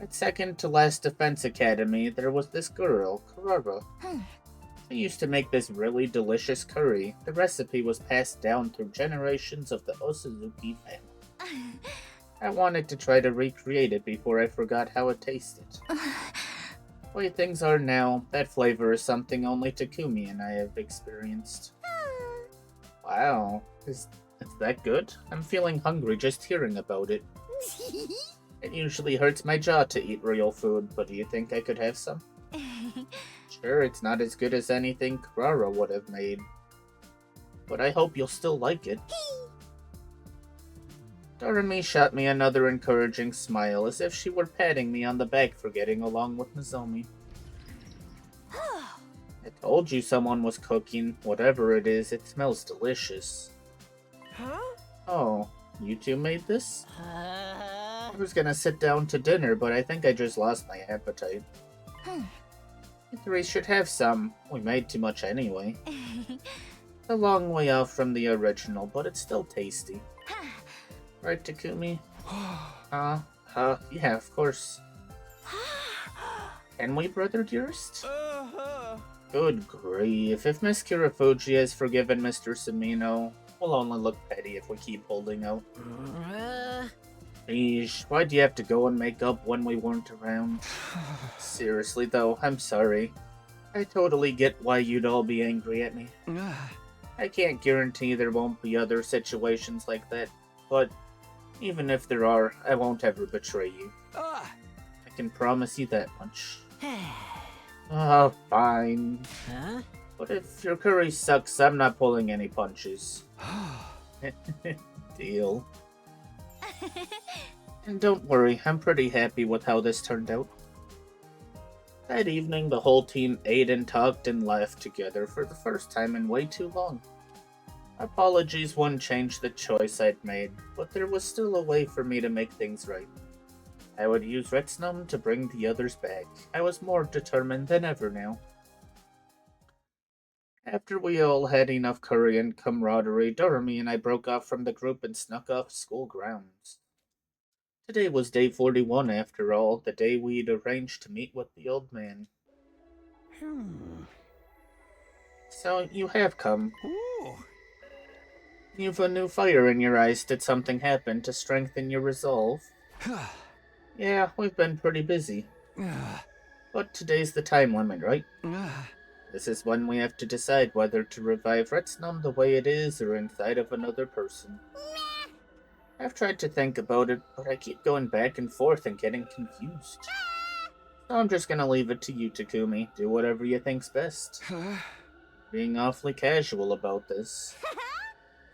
At second to last Defense Academy, there was this girl, Kurara. She used to make this really delicious curry. The recipe was passed down through generations of the Osuzuki family. I wanted to try to recreate it before I forgot how it tasted. The way things are now, that flavor is something only Takumi and I have experienced. Wow, is that good? I'm feeling hungry just hearing about it. It usually hurts my jaw to eat real food, but do you think I could have some? Sure, it's not as good as anything Kurara would have made, but I hope you'll still like it. Darumi shot me another encouraging smile, as if she were patting me on the back for getting along with Nozomi. I told you someone was cooking. Whatever it is, it smells delicious. Huh? Oh, you two made this? I was gonna sit down to dinner, but I think I just lost my appetite. You three should have some. We made too much anyway. It's a long way off from the original, but it's still tasty. Right, Takumi? Yeah, of course. Can we, brother dearest? Good grief. If Miss Kirafuji has forgiven Mr. Samino, We'll only look petty if we keep holding out. Uh, Eesh, why'd you have to go and make up when we weren't around? Seriously though, I'm sorry. I totally get why you'd all be angry at me. I can't guarantee there won't be other situations like that, but even if there are, I won't ever betray you. Ah, I can promise you that much. Ah, fine. huh? But if your curry sucks, I'm not pulling any punches. Deal. And don't worry, I'm pretty happy with how this turned out. That evening, the whole team ate and talked and laughed together for the first time in way too long. Apologies wouldn't change the choice I'd made, but there was still a way for me to make things right. I would use Retsnom to bring the others back. I was more determined than ever now. After we all had enough curry and camaraderie, Darumi and I broke off from the group and snuck off school grounds. Today was day 41 after all, the day we'd arranged to meet with the old man. So you have come. Ooh. You've a new fire in your eyes. Did something happen to strengthen your resolve? Yeah, we've been pretty busy. But today's the time limit, right? This is when we have to decide whether to revive Retsnom the way it is or inside of another person. I've tried to think about it, but I keep going back and forth and getting confused. So I'm just gonna leave it to you, Takumi. Do whatever you think's best. Being awfully casual about this.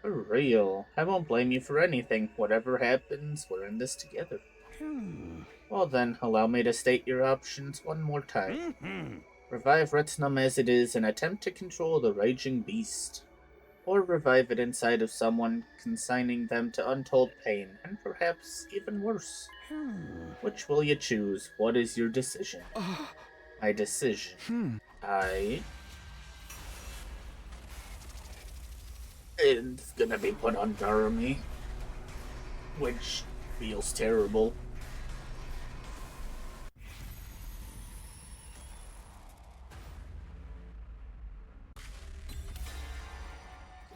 For real. I won't blame you for anything. Whatever happens, we're in this together. Well then, allow me to state your options one more time. Revive Retsnom as it is and attempt to control the raging beast. Or revive it inside of someone, consigning them to untold pain, and perhaps even worse. Which will you choose? What is your decision? My decision. It's gonna be put on Darumi. Which feels terrible.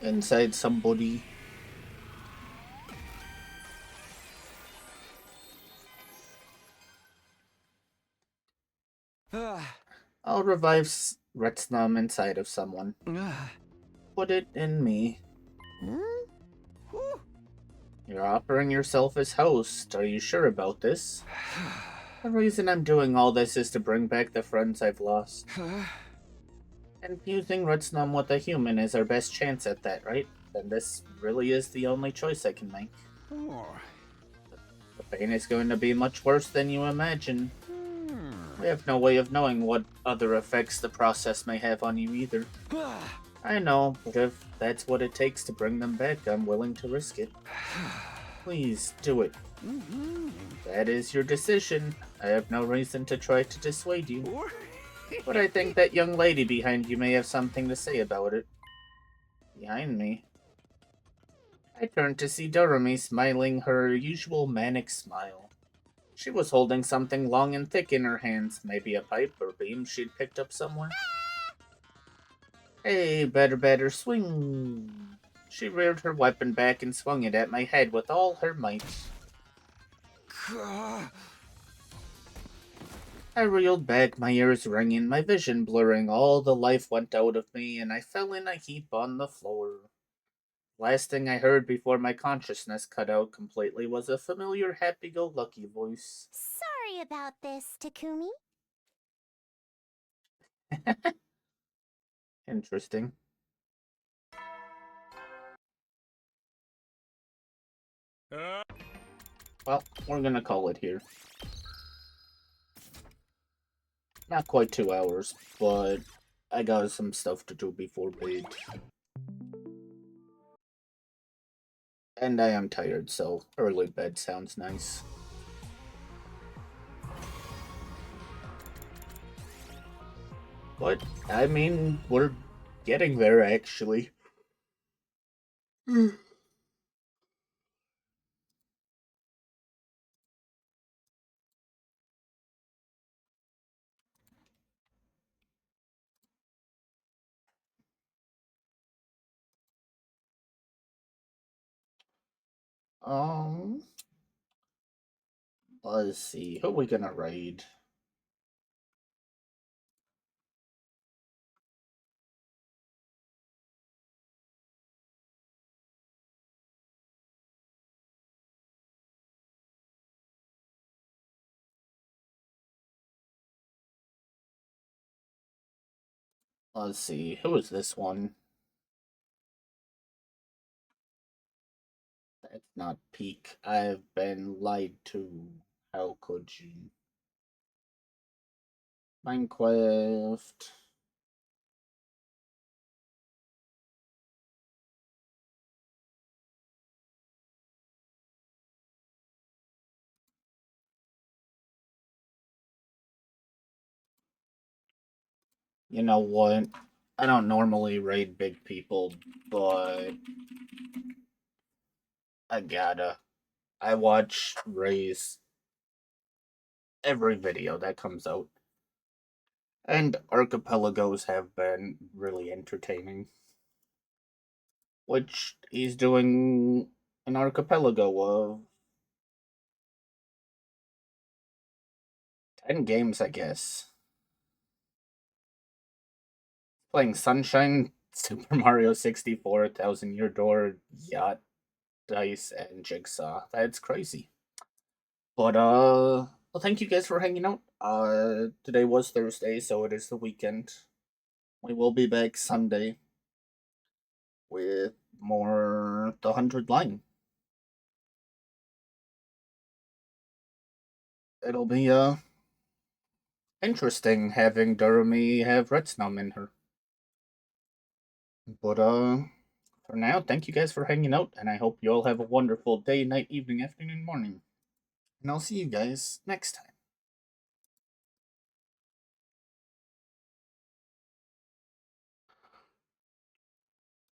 Inside somebody. I'll revive Retsnom inside of someone. Put it in me. You're offering yourself as host. Are you sure about this? The reason I'm doing all this is to bring back the friends I've lost. And fusing Retsnom with a human is our best chance at that, right? Then this really is the only choice I can make. The pain is going to be much worse than you imagine. We have no way of knowing what other effects the process may have on you either. I know, but if that's what it takes to bring them back, I'm willing to risk it. Please, do it. That is your decision. I have no reason to try to dissuade you. But I think that young lady behind you may have something to say about it. Behind me? I turned to see Darumi smiling her usual manic smile. She was holding something long and thick in her hands, maybe a pipe or beam she'd picked up somewhere. Hey, better, swing! She reared her weapon back and swung it at my head with all her might. I reeled back, my ears ringing, my vision blurring, all the life went out of me, and I fell in a heap on the floor. Last thing I heard before my consciousness cut out completely was a familiar happy-go-lucky voice. Sorry about this, Takumi. Interesting. Well, we're gonna call it here. Not quite 2 hours, but I got some stuff to do before bed. And I am tired, so early bed sounds nice. But, I mean, we're getting there, actually. Let's see. Who are we gonna raid? Let's see. Who is this one? That's not peak. I've been lied to. How could you? Minecraft. You know what? I don't normally raid big people, but I gotta. I watch Ray's every video that comes out. And archipelagos have been really entertaining. Which he's doing an archipelago of 10 games, I guess. Playing Sunshine, Super Mario 64, 1000 Year Door, Yacht, Dice, and Jigsaw. That's crazy. But well, thank you guys for hanging out. Today was Thursday, so it is the weekend. We will be back Sunday with more The 100 Line. It'll be interesting having Darumi have Retsnom in her. But for now, thank you guys for hanging out, and I hope you all have a wonderful day, night, evening, afternoon, morning. And I'll see you guys next time.